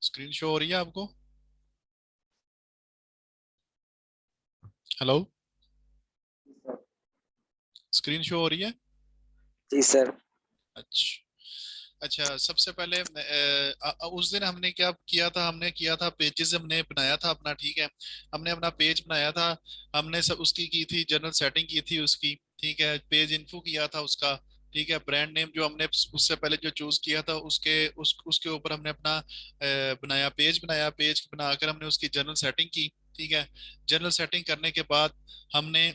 Screen show हो रही है आपको? हेलो, स्क्रीन शो हो रही है? जी सर। अच्छा। अच्छा, सबसे पहले उस दिन हमने क्या किया था, हमने किया था पेजेस हमने बनाया था अपना, ठीक है। हमने अपना पेज बनाया था। हमने सब उसकी की थी, जनरल सेटिंग की थी उसकी, ठीक है। पेज इन्फो किया था उसका, ठीक है। ब्रांड नेम जो हमने उससे पहले जो चूज किया था उसके ऊपर हमने अपना बनाया, पेज बनाया। पेज बनाकर हमने उसकी जनरल सेटिंग की, ठीक है। जनरल सेटिंग करने के बाद हमने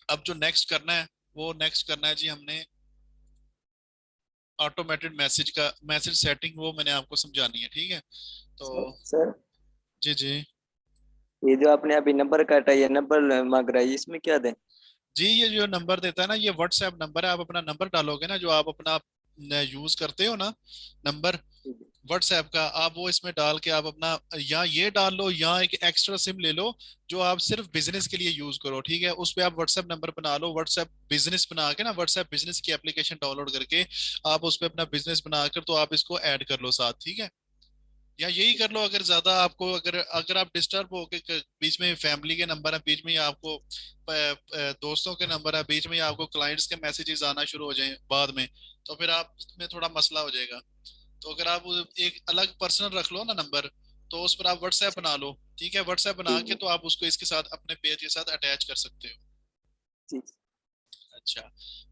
अब जो नेक्स्ट करना है, वो नेक्स्ट करना है जी हमने ऑटोमेटेड मैसेज का, मैसेज सेटिंग, वो मैंने आपको समझानी है, ठीक है। तो सर, जी जी। ये जो आपने अभी नंबर काटा, ये नंबर मांग रहा है, इसमें क्या दें? जी, ये जो नंबर देता है ना, ये व्हाट्सएप नंबर है। आप अपना नंबर डालोगे ना, जो आप अपना यूज करते हो ना नंबर व्हाट्सएप का, आप वो इसमें डाल के आप अपना, या ये डाल लो या एक एक्स्ट्रा सिम ले लो जो आप सिर्फ बिजनेस के लिए यूज करो, ठीक है। उस पे आप व्हाट्सएप नंबर बना लो, व्हाट्सएप बिजनेस बना के ना, व्हाट्सएप बिजनेस की एप्लीकेशन डाउनलोड करके आप उस पे अपना बिजनेस बनाकर तो आप इसको ऐड कर लो साथ, ठीक है। या यही कर लो, अगर ज्यादा आपको, अगर अगर आप डिस्टर्ब हो के बीच में फैमिली के नंबर है, बीच में ही आपको दोस्तों के नंबर है, बीच में ही आपको क्लाइंट्स के मैसेजेस आना शुरू हो जाए बाद में, तो फिर आप में थोड़ा मसला हो जाएगा। तो अगर आप एक अलग पर्सनल रख लो ना नंबर, तो उस पर आप व्हाट्सएप बना लो, ठीक है। व्हाट्सएप बना जी के जी तो आप उसको इसके साथ अपने पेज के साथ अटैच कर सकते हो। जी। अच्छा,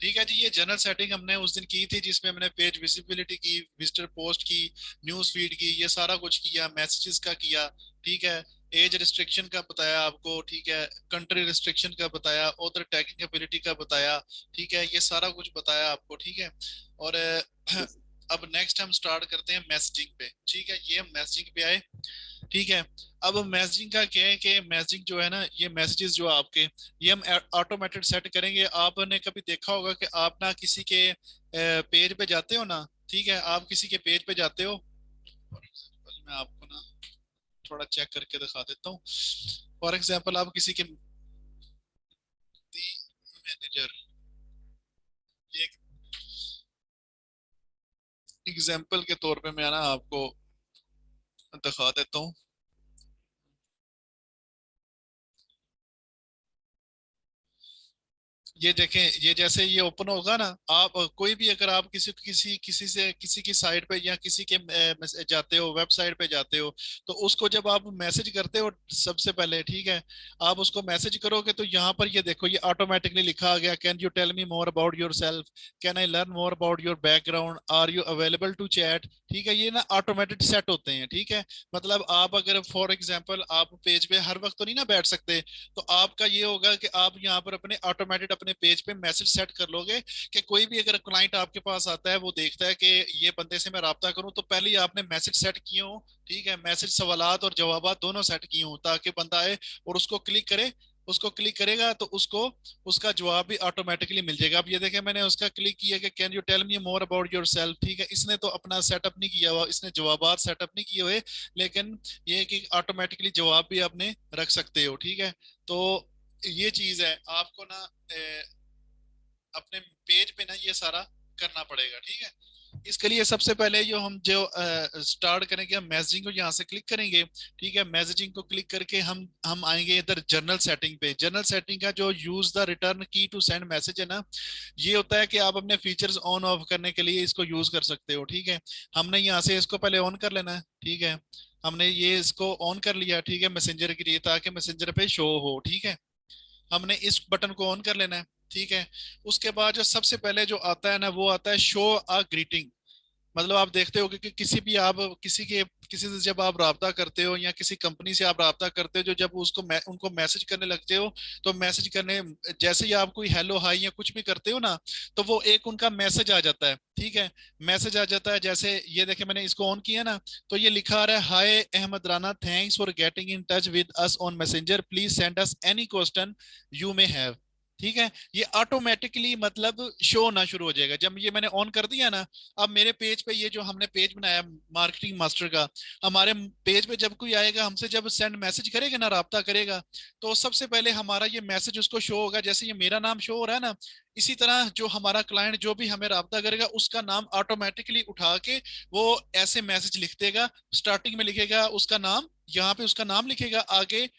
ठीक है जी। ये जनरल सेटिंग हमने उस दिन की थी, जिसमें हमने पेज विजिबिलिटी की, विजिटर पोस्ट की, न्यूज फीड की, ये सारा कुछ किया, मैसेजेस का किया, ठीक है। एज रिस्ट्रिक्शन का बताया आपको, ठीक है। कंट्री रिस्ट्रिक्शन का बताया, ऑथर टैगिंग एबिलिटी का बताया, ठीक है। ये सारा कुछ बताया आपको, ठीक है। और अब नेक्स्ट हम स्टार्ट करते हैं मैसेजिंग पे, ठीक है। ये हम मैसेजिंग पे आए, ठीक है। अब मैसेजिंग का क्या है कि मैसेजिंग जो है ना, ये मैसेजेस जो आपके, ये हम ऑटोमेटेड सेट करेंगे। आपने कभी देखा होगा कि आप ना किसी के पेज पे जाते हो ना, ठीक है। आप किसी के पेज पे जाते हो, मैं आपको ना थोड़ा चेक करके दिखा देता हूँ। फॉर एग्जाम्पल आप किसी के मैनेजर, ये एग्जाम्पल के तौर पे मैं ना आपको दिखा देता हूँ। ये देखें, ये जैसे ये ओपन होगा ना, आप कोई भी, अगर आप किसी किसी किसी से किसी की साइट पे या किसी के जाते हो, वेबसाइट पे जाते हो, तो उसको जब आप मैसेज करते हो सबसे पहले, ठीक है। आप उसको मैसेज करोगे तो यहाँ पर ये देखो, ये ऑटोमेटिकली लिखा आ गया, can you tell me more about yourself, can I learn more about your background, are you available to chat, ठीक है। ये ना ऑटोमेटिक सेट होते हैं, ठीक है। मतलब आप अगर फॉर एग्जाम्पल आप पेज पे हर वक्त तो नहीं ना बैठ सकते, तो आपका ये होगा कि आप यहाँ पर अपने ऑटोमेटेड अपने पेज पे मैसेज सेट कर लोगे कि कोई भी अगर क्लाइंट आपके पास आता है, वो देखता है कि ये बंदे से मैं राब्ता करूं, तो पहले ही आपने मैसेज सेट किए हो, ठीक है। मैसेज सवालात और जवाबात दोनों सेट किए हो, ताकि बंदा आए और उसको क्लिक करे, उसको क्लिक करेगा तो उसको उसका जवाब भी ऑटोमेटिकली मिल जाएगा। अब ये देखें, मैंने उसका क्लिक किया कि can you tell me more about yourself, ठीक है। इसने तो अपना सेटअप नहीं किया हुआ, इसने जवाबात सेटअप नहीं किए हुए, लेकिन ये कि ऑटोमेटिकली जवाब भी आपने रख सकते हो, ठीक है। तो ये चीज है, आपको ना अपने पेज पे ना ये सारा करना पड़ेगा, ठीक है। इसके लिए सबसे पहले जो हम जो स्टार्ट करेंगे, हम मैसेजिंग को यहाँ से क्लिक करेंगे, ठीक है। मैसेजिंग को क्लिक करके हम आएंगे इधर जनरल सेटिंग पे। जनरल सेटिंग का जो यूज द रिटर्न की टू सेंड मैसेज है ना, ये होता है कि आप अपने फीचर्स ऑन ऑफ करने के लिए इसको यूज कर सकते हो, ठीक है। हमने यहाँ से इसको पहले ऑन कर लेना है, ठीक है। हमने ये इसको ऑन कर लिया, ठीक है, मैसेंजर के लिए, ताकि मैसेंजर पे शो हो, ठीक है। हमने इस बटन को ऑन कर लेना है, ठीक है। उसके बाद जो सबसे पहले जो आता है ना, वो आता है शो अ ग्रीटिंग। मतलब आप देखते हो कि किसी भी आप किसी से जब आप राब्ता करते हो, या किसी कंपनी से आप राब्ता करते हो, जो जब उनको मैसेज करने लगते हो, तो मैसेज करने जैसे ही आप कोई हेलो हाई या कुछ भी करते हो ना, तो वो एक उनका मैसेज आ जाता है, ठीक है। मैसेज आ जाता है, जैसे ये देखे मैंने इसको ऑन किया ना, तो ये लिखा आ रहा है, hi Ahmad Rana, thanks for getting in touch with us on messenger, please send us any question you may have, ठीक है, ये ऑटोमेटिकली मतलब शो होना शुरू हो जाएगा जब ये मैंने ऑन कर दिया ना। अब मेरे पेज पे ये जो हमने पेज बनाया मार्केटिंग मास्टर का, हमारे पेज पे जब कोई आएगा हमसे, जब सेंड मैसेज करेगा ना, राब्ता करेगा, तो सबसे पहले हमारा ये मैसेज उसको शो होगा। जैसे ये मेरा नाम शो हो रहा है ना, इसी तरह जो हमारा क्लाइंट जो भी हमें राब्ता करेगा उसका नाम ऑटोमेटिकली उठा के वो ऐसे मैसेज लिख देगा। स्टार्टिंग में लिखेगा उसका नाम, यहाँ पे उसका नाम लिखेगा, आगे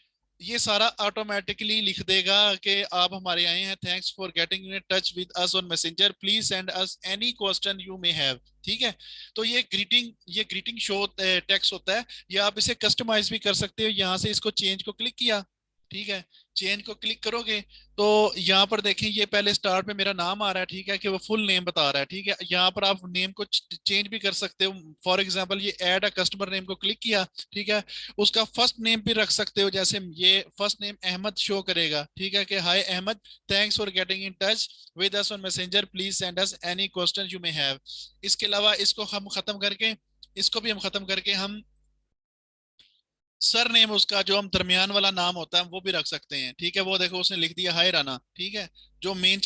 ये सारा ऑटोमेटिकली लिख देगा कि आप हमारे आए हैं, thanks for getting in touch with us on messenger, please send us any question you may have. ठीक है, तो ये ग्रीटिंग शो टेक्स्ट होता है। या आप इसे कस्टमाइज भी कर सकते हो, यहाँ से इसको चेंज को क्लिक किया, ठीक है, चेंज को क्लिक करोगे तो यहाँ पर देखें ये पहले स्टार्ट में मेरा नाम आ रहा है, ठीक है, कि वो फुल नेम बता रहा है। ठीक है, यहाँ पर आप नेम को चेंज भी कर सकते हो। फॉर एग्जांपल ये ऐड अ कस्टमर नेम को क्लिक किया, ठीक है, उसका फर्स्ट नेम भी रख सकते हो। जैसे ये फर्स्ट नेम अहमद शो करेगा, ठीक है, कि hi Ahmad, thanks for getting in touch with us on messenger, please send us any question you may have. इसके अलावा इसको भी हम खत्म करके हम सर नेम उसका जो हम दरमियान वाला नाम होता है वो भी रख सकते हैं। ठीक है, वो देखो उसने लिख दिया हाय राना, ठीक है, जो मेन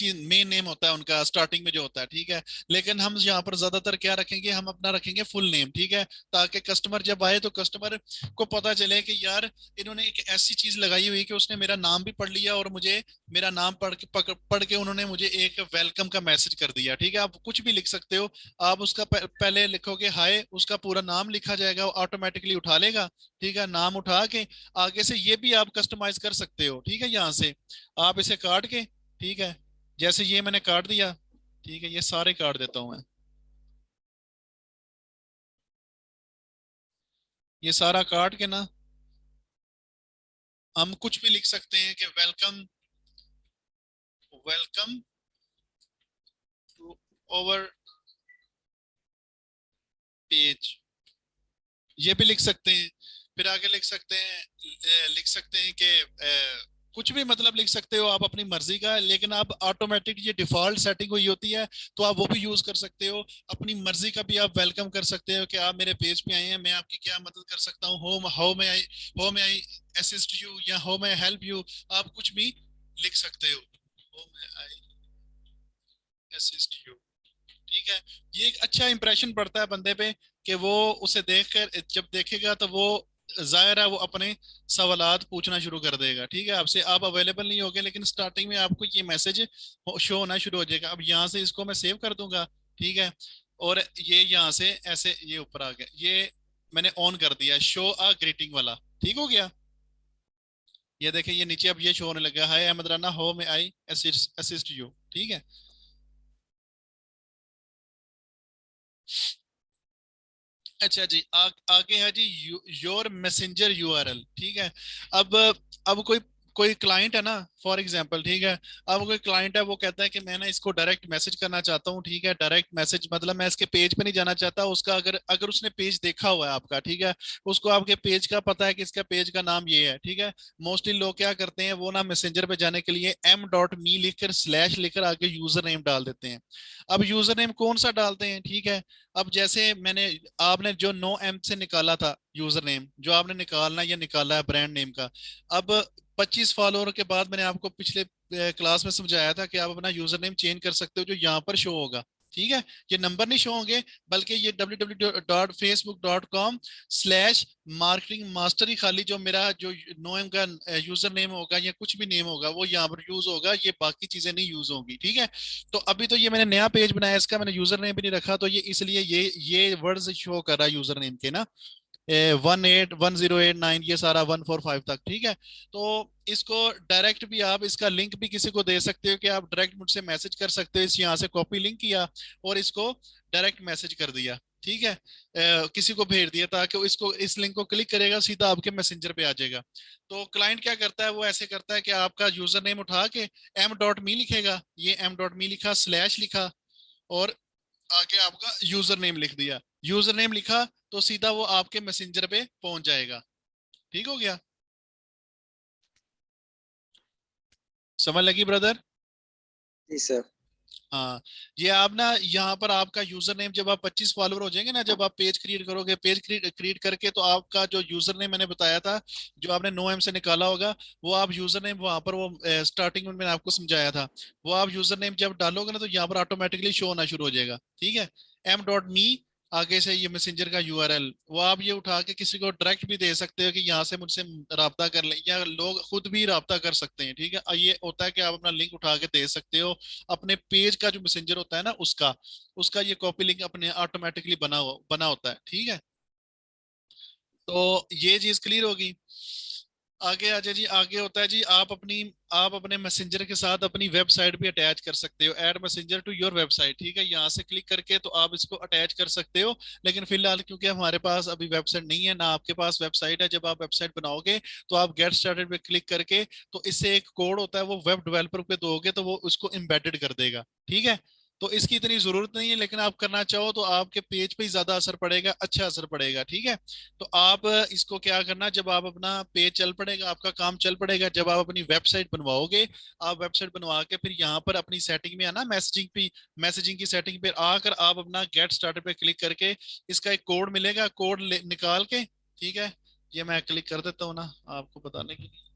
नेम होता है उनका स्टार्टिंग में जो होता है। ठीक है, लेकिन हम यहाँ पर ज्यादातर क्या रखेंगे, हम अपना रखेंगे फुल नेम, ठीक है, ताकि कस्टमर जब आए तो कस्टमर को पता चले कि यार इन्होंने एक ऐसी चीज लगाई हुई कि उसने मेरा नाम भी पढ़ लिया और मुझे मेरा नाम पढ़ के उन्होंने मुझे एक वेलकम का मैसेज कर दिया। ठीक है, आप कुछ भी लिख सकते हो। आप उसका पहले लिखोगे हाय, उसका पूरा नाम लिखा जाएगा, ऑटोमेटिकली उठा लेगा। ठीक है, नाम उठा के आगे से ये भी आप कस्टमाइज कर सकते हो। ठीक है, यहाँ से आप इसे काट के, ठीक है, जैसे ये मैंने काट दिया, ठीक है, ये सारे काट देता हूं मैं, ये सारा काट के ना हम कुछ भी लिख सकते हैं कि welcome, welcome to over page, ये भी लिख सकते हैं। फिर आगे लिख सकते हैं, लिख सकते हैं कि कुछ भी मतलब लिख सकते हो आप अपनी मर्जी का, लेकिन आप ऑटोमेटिक ये डिफॉल्ट सेटिंग हुई होती है तो आप वो भी यूज कर सकते हो। अपनी मर्जी का भी आप वेलकम कर सकते हो कि आप मेरे पेज पे आए हैं, मैं आपकी क्या मदद कर सकता हूँ, how may I assist you, या हाउ मे हेल्प यू, आप कुछ भी लिख सकते हो, how may I assist you. ठीक है, ये एक अच्छा इंप्रेशन पड़ता है बंदे पे कि वो उसे देखकर जब देखेगा तो वो जाहिर है वो अपने सवालात पूछना शुरू कर देगा। ठीक है, आपसे आप अवेलेबल नहीं होगे लेकिन स्टार्टिंग में आपको ये मैसेज शो होना शुरू हो जाएगा। अब यहाँ से इसको मैं सेव कर दूंगा, ठीक है, और ये यहाँ से ऐसे ये ऊपर आ गया, ये मैंने ऑन कर दिया शो अ ग्रीटिंग वाला। ठीक हो गया, ये देखिए ये नीचे अब ये शो होने लगा, hi Ahmad Rana, how may I assist you. ठीक है, अच्छा जी, आगे है जी योर मैसेंजर यूआरएल। ठीक है, अब अब कोई क्लाइंट है ना, फॉर एग्जांपल, ठीक है, अब कोई क्लाइंट है वो कहता है कि मैं ना इसको डायरेक्ट मैसेज करना चाहता हूँ। ठीक है, डायरेक्ट मैसेज मतलब मैं इसके पेज पे नहीं जाना चाहता, उसका अगर अगर उसने पेज देखा हुआ है आपका, ठीक है, उसको आपके पेज का पता है कि इसका पेज का नाम ये है। ठीक है, मोस्टली लोग क्या करते हैं, वो ना मैसेंजर पे जाने के लिए m.me लिखकर स्लैश लिखकर आगे यूजर नेम डाल देते हैं। अब यूजर नेम कौन सा डालते हैं, ठीक है, अब जैसे मैंने आपने जो 9M से निकाला था यूजर नेम, जो आपने निकालना या निकाला है ब्रांड नेम का, अब 25 फॉलोअर के बाद मैंने आपको पिछले क्लास में समझाया था कि आप अपना यूजर नेम चेंज कर सकते हो जो यहाँ पर शो होगा। ठीक है, ये नंबर नहीं शो होंगे, बल्कि ये www.facebook.com/marketing master ही खाली जो मेरा जो 9M का यूजर नेम होगा या कुछ भी नेम होगा वो यहाँ पर यूज होगा, ये बाकी चीजें नहीं यूज होंगी। ठीक है, तो अभी तो ये मैंने नया पेज बनाया, इसका मैंने यूजर नेम भी नहीं रखा, तो ये इसलिए ये वर्ड्स शो कर रहा है यूजर नेम के ना, 181089, ये सारा 145 तक। ठीक है, तो इसको डायरेक्ट भी आप इसका लिंक भी किसी को दे सकते हो कि आप डायरेक्ट मुझसे मैसेज कर सकते हो। इस यहाँ से कॉपी लिंक किया और इसको डायरेक्ट मैसेज कर दिया। ठीक है, किसी को भेज दिया ताकि वो इसको इस लिंक को क्लिक करेगा सीधा आपके मैसेंजर पे आ जाएगा। तो क्लाइंट क्या करता है, वो ऐसे करता है कि आपका यूजर नेम उठा के m.me लिखेगा, ये m.me लिखा, स्लैश लिखा, और आगे आपका यूजर नेम लिख दिया, यूजर नेम लिखा, तो सीधा वो आपके मैसेंजर पे पहुंच जाएगा। ठीक हो गया, समझ लगी ब्रदर? जी सर। हाँ, ये आप ना यहाँ पर आपका यूजर नेम, जब आप 25 फॉलोअर हो जाएंगे ना, जब आप पेज क्रिएट करोगे, पेज क्रिएट करके, तो आपका जो यूजर नेम मैंने बताया था, जो आपने नो एम से निकाला होगा, वो आप यूजर नेम वहां पर, वो स्टार्टिंग में मैंने आपको समझाया था, वो आप यूजर नेम जब डालोगे ना, तो यहाँ पर ऑटोमेटिकली शो होना शुरू हो जाएगा। ठीक है, m.me, आगे से ये मैसेंजर का यूआरएल, वो आप ये उठा के किसी को डायरेक्ट भी दे सकते हो कि यहाँ से मुझसे राब्ता कर लें, या लोग खुद भी राब्ता कर सकते हैं। ठीक है, ये होता है कि आप अपना लिंक उठा के दे सकते हो अपने पेज का, जो मैसेंजर होता है ना उसका, उसका ये कॉपी लिंक अपने ऑटोमेटिकली बना होता है। ठीक है, तो ये चीज क्लियर होगी। आगे आ जाए जी, आगे होता है जी, आप अपने मैसेंजर के साथ अपनी वेबसाइट भी अटैच कर सकते हो, add messenger to your website. ठीक है, यहाँ से क्लिक करके तो आप इसको अटैच कर सकते हो, लेकिन फिलहाल क्योंकि हमारे पास अभी वेबसाइट नहीं है ना, आपके पास वेबसाइट है, जब आप वेबसाइट बनाओगे तो आप गेट स्टार्टेड पे क्लिक करके, तो इससे एक कोड होता है, वो वेब डेवलपर पे दोगे तो वो उसको एम्बेडेड कर देगा। ठीक है, तो इसकी इतनी जरूरत नहीं है, लेकिन आप करना चाहो तो आपके पेज पे ही ज्यादा असर पड़ेगा, अच्छा असर पड़ेगा। ठीक है, तो आप इसको क्या करना, जब आप अपना पेज चल पड़ेगा, आपका काम चल पड़ेगा, जब आप अपनी वेबसाइट बनवाओगे, आप वेबसाइट बनवा के फिर यहाँ पर अपनी सेटिंग में आना, मैसेजिंग की सेटिंग पे आकर आप अपना गेट स्टार्टेड पे क्लिक करके, इसका एक कोड मिलेगा, कोड निकाल के, ठीक है, ये मैं क्लिक कर देता हूँ ना आपको बताने के लिए।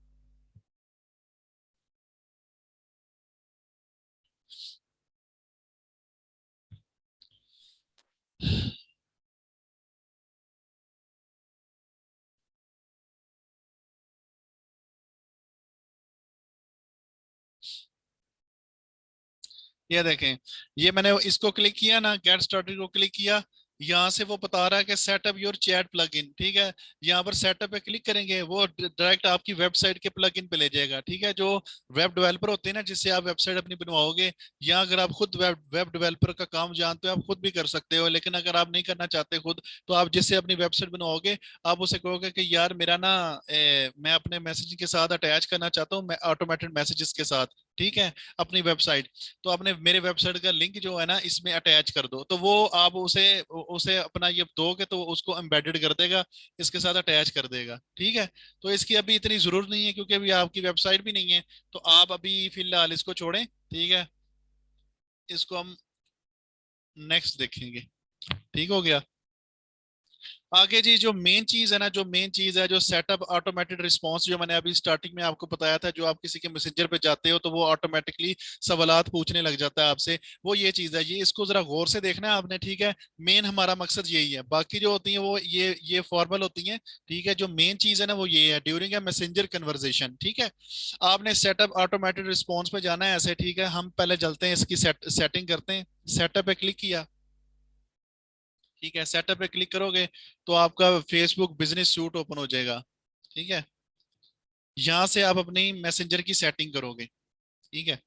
ये देखें, ये मैंने इसको क्लिक किया ना, गेट स्टार्टेड को क्लिक किया, यहाँ से वो बता रहा है कि सेटअप योर चैट प्लगइन। ठीक है, यहाँ पर सेटअप पे क्लिक करेंगे, वो डायरेक्ट आपकी वेबसाइट के प्लगइन पे ले जाएगा। ठीक है, जो वेब डेवलपर होते हैं ना, जिससे आप वेबसाइट अपनी बनवाओगे, या अगर आप खुद वेब डेवलपर का काम जानते हो, आप खुद भी कर सकते हो, लेकिन अगर आप नहीं करना चाहते खुद, तो आप जिससे अपनी वेबसाइट बनवाओगे, आप उसे कहोगे कि यार मेरा ना मैं अपने मैसेजिंग के साथ अटैच करना चाहता हूँ, मैं ऑटोमेटेड मैसेजेस के साथ, ठीक है, अपनी वेबसाइट, तो आपने मेरे वेबसाइट का लिंक जो है ना इसमें अटैच कर दो, तो वो आप उसे उसे अपना ये दोगे तो उसको एम्बेडेड कर देगा, इसके साथ अटैच कर देगा। ठीक है, तो इसकी अभी इतनी जरूरत नहीं है, क्योंकि अभी आपकी वेबसाइट भी नहीं है, तो आप अभी फिलहाल इसको छोड़ें। ठीक है, इसको हम नेक्स्ट देखेंगे। ठीक हो गया। आगे जी, जो मेन चीज है ना, जो मेन चीज है, जो सेटअप ऑटोमेटेड रिस्पांस, जो मैंने अभी स्टार्टिंग में आपको बताया था, जो आप किसी के मैसेंजर पे जाते हो तो वो ऑटोमेटिकली सवालात पूछने लग जाता है आपसे, वो ये चीज है, ये इसको जरा गौर से देखना है आपने। ठीक है, मेन हमारा मकसद यही है, बाकी जो होती है वो ये फॉर्मल होती है। ठीक है, जो मेन चीज है ना वो ये है, ड्यूरिंग ए मैसेंजर कन्वर्सेशन। ठीक है, आपने सेटअप ऑटोमेटेड रिस्पॉन्स पे जाना है ऐसे। ठीक है, हम पहले चलते हैं, इसकी सेटिंग करते हैं, सेटअप पे क्लिक किया। ठीक है, सेटअप पे क्लिक करोगे तो आपका फेसबुक बिजनेस सूट ओपन हो जाएगा। ठीक है, यहाँ से आप अपनी मैसेंजर की सेटिंग करोगे। ठीक है,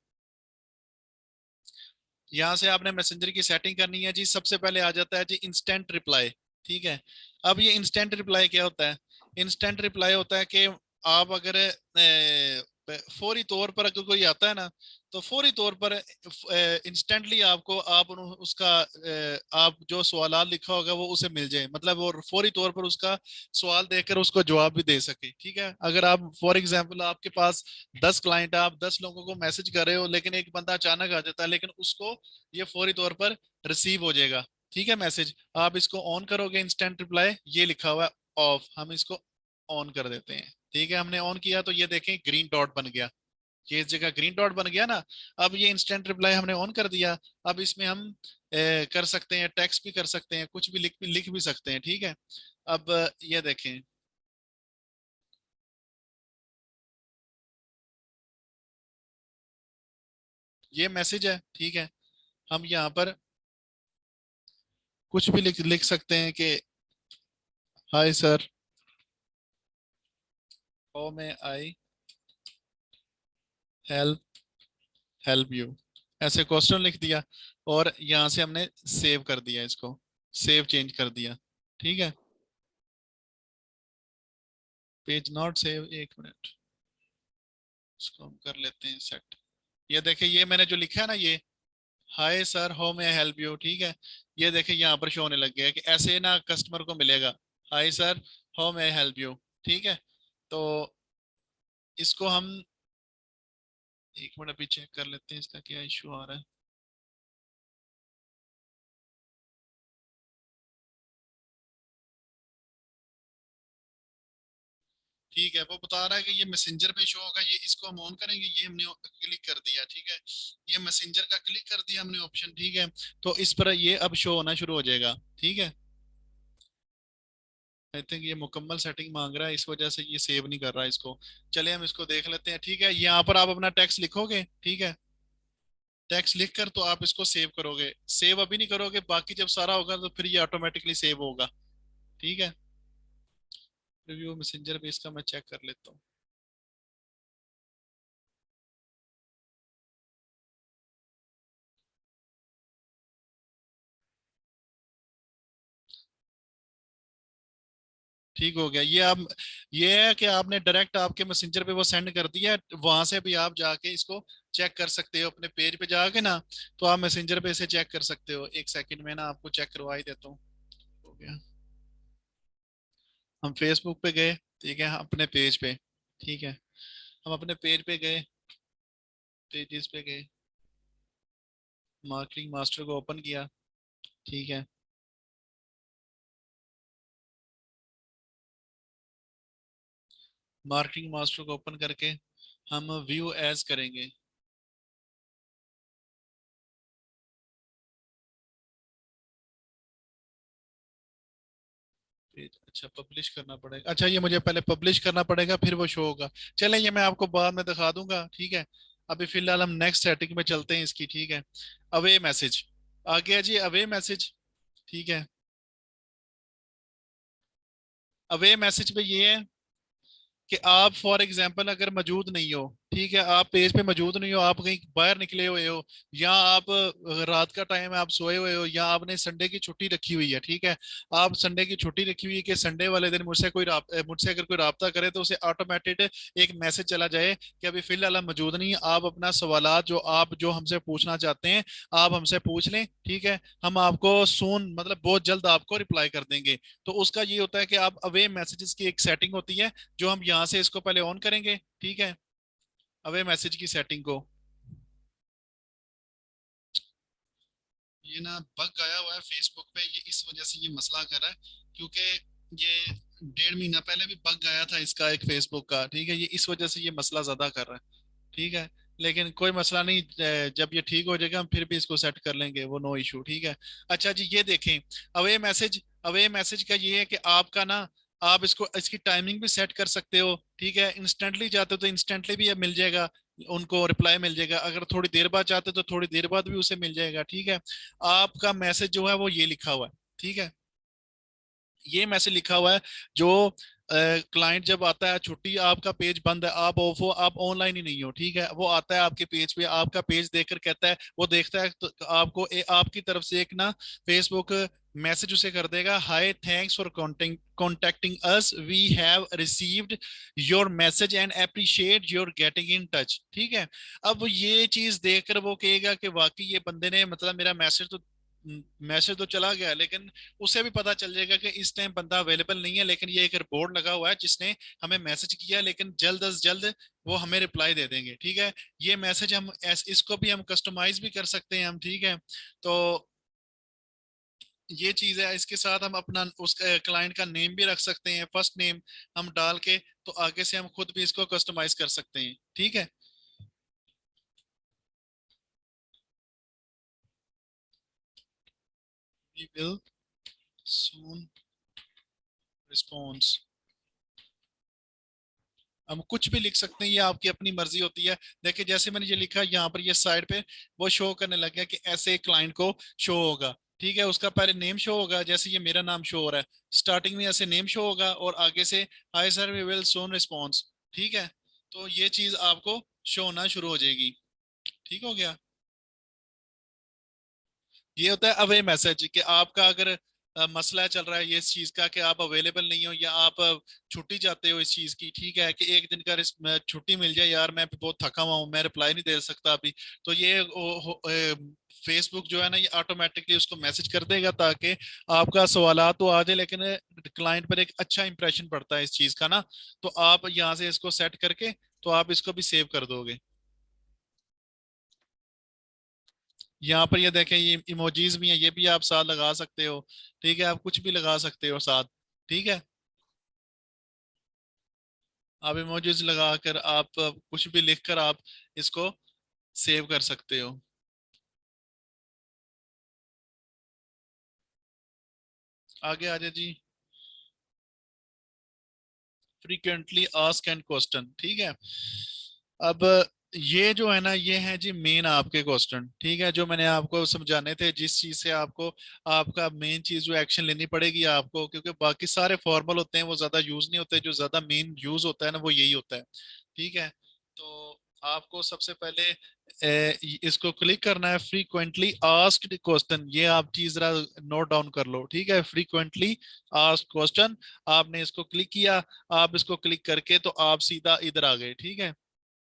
यहाँ से आपने मैसेंजर की सेटिंग करनी है जी। सबसे पहले आ जाता है जी इंस्टेंट रिप्लाई। ठीक है, अब ये इंस्टेंट रिप्लाई क्या होता है? इंस्टेंट रिप्लाई होता है कि आप अगर फौरी तौर पर अगर कोई आता है ना, तो फौरी तौर पर इंस्टेंटली आपको उसका आप जो सवाल लिखा होगा वो उसे मिल जाए, मतलब वो फौरी तौर पर उसका सवाल देखकर उसको जवाब भी दे सके। ठीक है, अगर आप फॉर एग्जांपल आपके पास 10 क्लाइंट है, आप 10 लोगों को मैसेज कर रहे हो, लेकिन एक बंदा अचानक आ जाता है, लेकिन उसको ये फौरी तौर पर रिसीव हो जाएगा। ठीक है, मैसेज आप इसको ऑन करोगे, इंस्टेंट रिप्लाई ये लिखा हुआ है ऑफ, हम इसको ऑन कर देते हैं। ठीक है, हमने ऑन किया तो ये देखें ग्रीन डॉट बन गया, ये इस जगह ग्रीन डॉट बन गया ना। अब ये इंस्टेंट रिप्लाई हमने ऑन कर दिया, अब इसमें हम कर सकते हैं, टेक्स्ट भी कर सकते हैं, कुछ भी लिख भी सकते हैं। ठीक है, अब ये देखें, ये मैसेज है। ठीक है, हम यहाँ पर कुछ भी लिख लिख सकते हैं कि hi sir, how may I help help you, ऐसे क्वेश्चन लिख दिया, और यहाँ से हमने सेव कर दिया, इसको सेव चेंज कर दिया। ठीक है, पेज नॉट सेव, एक मिनट, इसको हम कर लेते हैं सेट। ये देखिए, ये मैंने जो लिखा है ना, ये hi sir how may I help you, ठीक है, ये देखिए यहाँ पर शो होने लग गया है कि ऐसे ना कस्टमर को मिलेगा, hi sir how may I help you. ठीक है, तो इसको हम एक मिनट अभी चेक कर लेते हैं इसका क्या इशू आ रहा है। ठीक है, वो बता रहा है कि ये मैसेंजर पे शो होगा, ये इसको हम ऑन करेंगे, ये हमने क्लिक कर दिया, ठीक है, ये मैसेंजर का क्लिक कर दिया हमने ऑप्शन, ठीक है। तो इस पर ये अब शो होना शुरू हो जाएगा, ठीक है। आई थिंक ये मुकम्मल सेटिंग मांग रहा है, इस वजह से ये सेव नहीं कर रहा है इसको। चलिए हम इसको देख लेते हैं, ठीक है। यहाँ पर आप अपना टेक्स्ट लिखोगे, ठीक है, टेक्स्ट लिख कर तो आप इसको सेव करोगे। सेव अभी नहीं करोगे, बाकी जब सारा होगा तो फिर ये ऑटोमेटिकली सेव होगा, ठीक है। रिव्यू मैसेंजर पे इसका मैं चेक कर लेता हूँ। ठीक हो गया ये। आप ये है कि आपने डायरेक्ट आपके मैसेंजर पे वो सेंड कर दिया है, वहां से भी आप जाके इसको चेक कर सकते हो अपने पेज पे जाके ना। तो आप मैसेंजर पे इसे चेक कर सकते हो, एक सेकंड में ना आपको चेक करवा ही देता हूँ। हो गया। हम फेसबुक पे गए, ठीक है, अपने पेज पे, ठीक है, हम अपने पेज पे गए, पेजेस पे गए, मार्केटिंग मास्टर को ओपन किया, ठीक है। मार्केटिंग मास्टर को ओपन करके हम व्यू एज करेंगे। पेज अच्छा पब्लिश करना पड़ेगा, अच्छा ये मुझे पहले पब्लिश करना पड़ेगा फिर वो शो होगा। चलें ये मैं आपको बाद में दिखा दूंगा, ठीक है। अभी फिलहाल हम नेक्स्ट सेटिंग में चलते हैं इसकी, ठीक है। अवे मैसेज आ गया जी, अवे मैसेज, ठीक है। अवे मैसेज पे ये है कि आप फॉर एग्जांपल अगर मौजूद नहीं हो, ठीक है, आप पेज पे मौजूद नहीं हो, आप कहीं बाहर निकले हुए हो, या आप रात का टाइम है आप सोए हुए हो, या आपने संडे की छुट्टी रखी हुई है, ठीक है। आप संडे की छुट्टी रखी हुई है कि संडे वाले दिन मुझसे अगर कोई राब्ता करे तो उसे ऑटोमेटेड एक मैसेज चला जाए कि अभी फिलहाल हम मौजूद नहीं है, आप अपना सवालात जो हमसे पूछना चाहते हैं आप हमसे पूछ लें, ठीक है। हम आपको सून मतलब बहुत जल्द आपको रिप्लाई कर देंगे। तो उसका ये होता है कि आप अवे मैसेजेस की एक सेटिंग होती है, जो हम यहाँ से इसको पहले ऑन करेंगे, ठीक है, अवे मैसेज की सेटिंग को। ये ना बग आया हुआ है फेसबुक पे, ये इस वजह से ये मसला कर रहा है, क्योंकि ये 1.5 महीना पहले भी बग आया था इसका एक फेसबुक का, ठीक है, ये इस वजह से ये मसला ज्यादा कर रहा है, ठीक है। लेकिन कोई मसला नहीं, जब ये ठीक हो जाएगा हम फिर भी इसको सेट कर लेंगे, वो नो इशू, ठीक है। अच्छा जी ये देखें, अवे मैसेज का ये है कि आपका ना, आप इसको इसकी टाइमिंग भी सेट कर सकते हो, ठीक है। इंस्टेंटली चाहते हो तो इंस्टेंटली भी अब मिल जाएगा, उनको रिप्लाई मिल जाएगा। अगर थोड़ी देर बाद चाहते हो तो थोड़ी देर बाद भी उसे मिल जाएगा, ठीक है। आपका मैसेज जो है वो ये लिखा हुआ है, ठीक है, ये मैसेज लिखा हुआ है। जो क्लाइंट जब आता है छुट्टी, आपका पेज बंद है, आप ऑफ हो, आप ऑनलाइन ही नहीं हो, ठीक है, वो आता है आपके पेज पे, आपका पेज देखकर कहता है, वो देखता है तो आपको आपकी तरफ से एक ना फेसबुक मैसेज उसे कर देगा, hi thanks for contacting us, we have received your message and appreciate your getting in touch, ठीक है। अब ये चीज देखकर वो कहेगा कि वाकई ये बंदे ने मतलब मेरा मैसेज तो चला गया, लेकिन उसे भी पता चल जाएगा कि इस टाइम बंदा अवेलेबल नहीं है, लेकिन ये एक बोर्ड लगा हुआ है जिसने हमें मैसेज किया, लेकिन जल्द अज जल्द वो हमें रिप्लाई दे देंगे, ठीक है। ये मैसेज हम इसको भी हम कस्टमाइज भी कर सकते हैं हम, ठीक है। तो ये चीज है, इसके साथ हम अपना उस क्लाइंट का नेम भी रख सकते हैं, फर्स्ट नेम हम डाल के, तो आगे से हम खुद भी इसको कस्टमाइज कर सकते हैं, ठीक है। वी विल सून रिस्पॉन्स, हम कुछ भी लिख सकते हैं, ये आपकी अपनी मर्जी होती है। देखिए जैसे मैंने ये लिखा यहाँ पर, ये साइड पे वो शो करने लग गया कि ऐसे क्लाइंट को शो होगा, ठीक है। उसका पहले नेम शो होगा, जैसे ये मेरा नाम शो हो रहा है, स्टार्टिंग में ऐसे नेम शो होगा और आगे से hi sir we will soon response, ठीक है। तो ये चीज आपको शो होना शुरू हो जाएगी, ठीक हो गया। ये होता है अवे मैसेज कि आपका अगर मसला चल रहा है ये इस चीज का कि आप अवेलेबल नहीं हो, या आप छुट्टी चाहते हो इस चीज की, ठीक है, कि एक दिन का छुट्टी मिल जाए यार, मैं बहुत थका हुआ हूँ, मैं रिप्लाई नहीं दे सकता अभी, तो ये फेसबुक जो है ना ये ऑटोमेटिकली उसको मैसेज कर देगा, ताकि आपका सवालात तो आ जाए, लेकिन क्लाइंट पर एक अच्छा इंप्रेशन पड़ता है इस चीज का ना। तो आप यहाँ से इसको सेट करके तो आप इसको भी सेव कर दोगे। यहाँ पर ये देखें, ये इमोजीज भी हैं, ये भी आप साथ लगा सकते हो, ठीक है, आप कुछ भी लगा सकते हो साथ, ठीक है। आप इमोजीज लगाकर आप कुछ भी लिखकर आप इसको सेव कर सकते हो। आगे आ जाए जी। फ्रीक्वेंटली आस्क एंड क्वेश्चन, ठीक है। अब ये जो है ना, ये है जी मेन आपके क्वेश्चन, ठीक है, जो मैंने आपको समझाने थे, जिस चीज से आपको आपका मेन चीज जो एक्शन लेनी पड़ेगी आपको, क्योंकि बाकी सारे फॉर्मल होते हैं वो ज्यादा यूज नहीं होते, जो ज्यादा मेन यूज होता है ना वो यही होता है, ठीक है। तो आपको सबसे पहले इसको क्लिक करना है, फ्रीक्वेंटली आस्क्ड क्वेश्चन, ये आप चीज जरा नोट डाउन कर लो, ठीक है। फ्रीक्वेंटली आस्क्ड क्वेश्चन, आपने इसको क्लिक किया, आप इसको क्लिक करके तो आप सीधा इधर आ गए, ठीक है।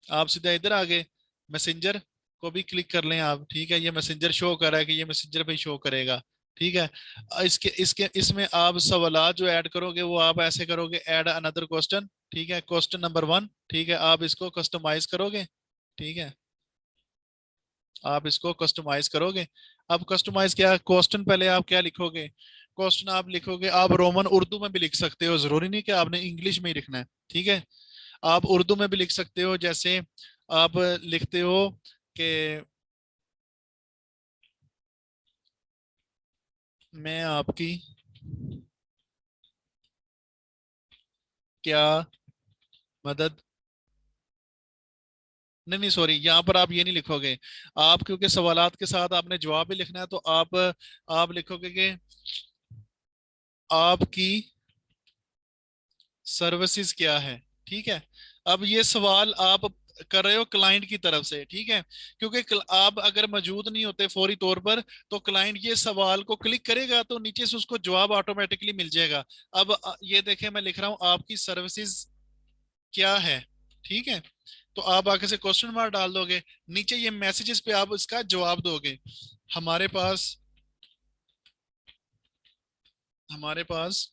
आप सीधा इधर आ गए, मैसेंजर को भी क्लिक कर लें आप, ठीक है। ये मैसेंजर शो कर रहा है कि ये मैसेंजर भी शो करेगा, ठीक है। इसके इसके इसमें आप सवालात जो ऐड करोगे वो आप ऐसे करोगे, ऐड अनदर क्वेश्चन, ठीक है, क्वेश्चन नंबर 1, ठीक है। आप इसको कस्टमाइज करोगे, ठीक है, आप इसको कस्टमाइज करोगे। अब कस्टमाइज क्या, क्वेश्चन पहले आप क्या लिखोगे, क्वेश्चन आप लिखोगे, आप रोमन उर्दू में भी लिख सकते हो, जरूरी नहीं कि आपने इंग्लिश में ही लिखना है, ठीक है। आप उर्दू में भी लिख सकते हो, जैसे आप लिखते हो कि मैं आपकी क्या मदद, नहीं नहीं सॉरी, यहाँ पर आप ये नहीं लिखोगे, आप क्योंकि सवालात के साथ आपने जवाब भी लिखना है, तो आप लिखोगे कि आपकी सर्विसेज क्या है, ठीक है। अब ये सवाल आप कर रहे हो क्लाइंट की तरफ से, ठीक है, क्योंकि आप अगर मौजूद नहीं होते फौरी तौर पर, तो क्लाइंट ये सवाल को क्लिक करेगा तो नीचे से उसको जवाब ऑटोमेटिकली मिल जाएगा। अब ये देखें, मैं लिख रहा हूं आपकी सर्विसेज क्या है, ठीक है। तो आप आगे से क्वेश्चन मार्क डाल दोगे, नीचे ये मैसेजेस पे आप इसका जवाब दोगे, हमारे पास हमारे पास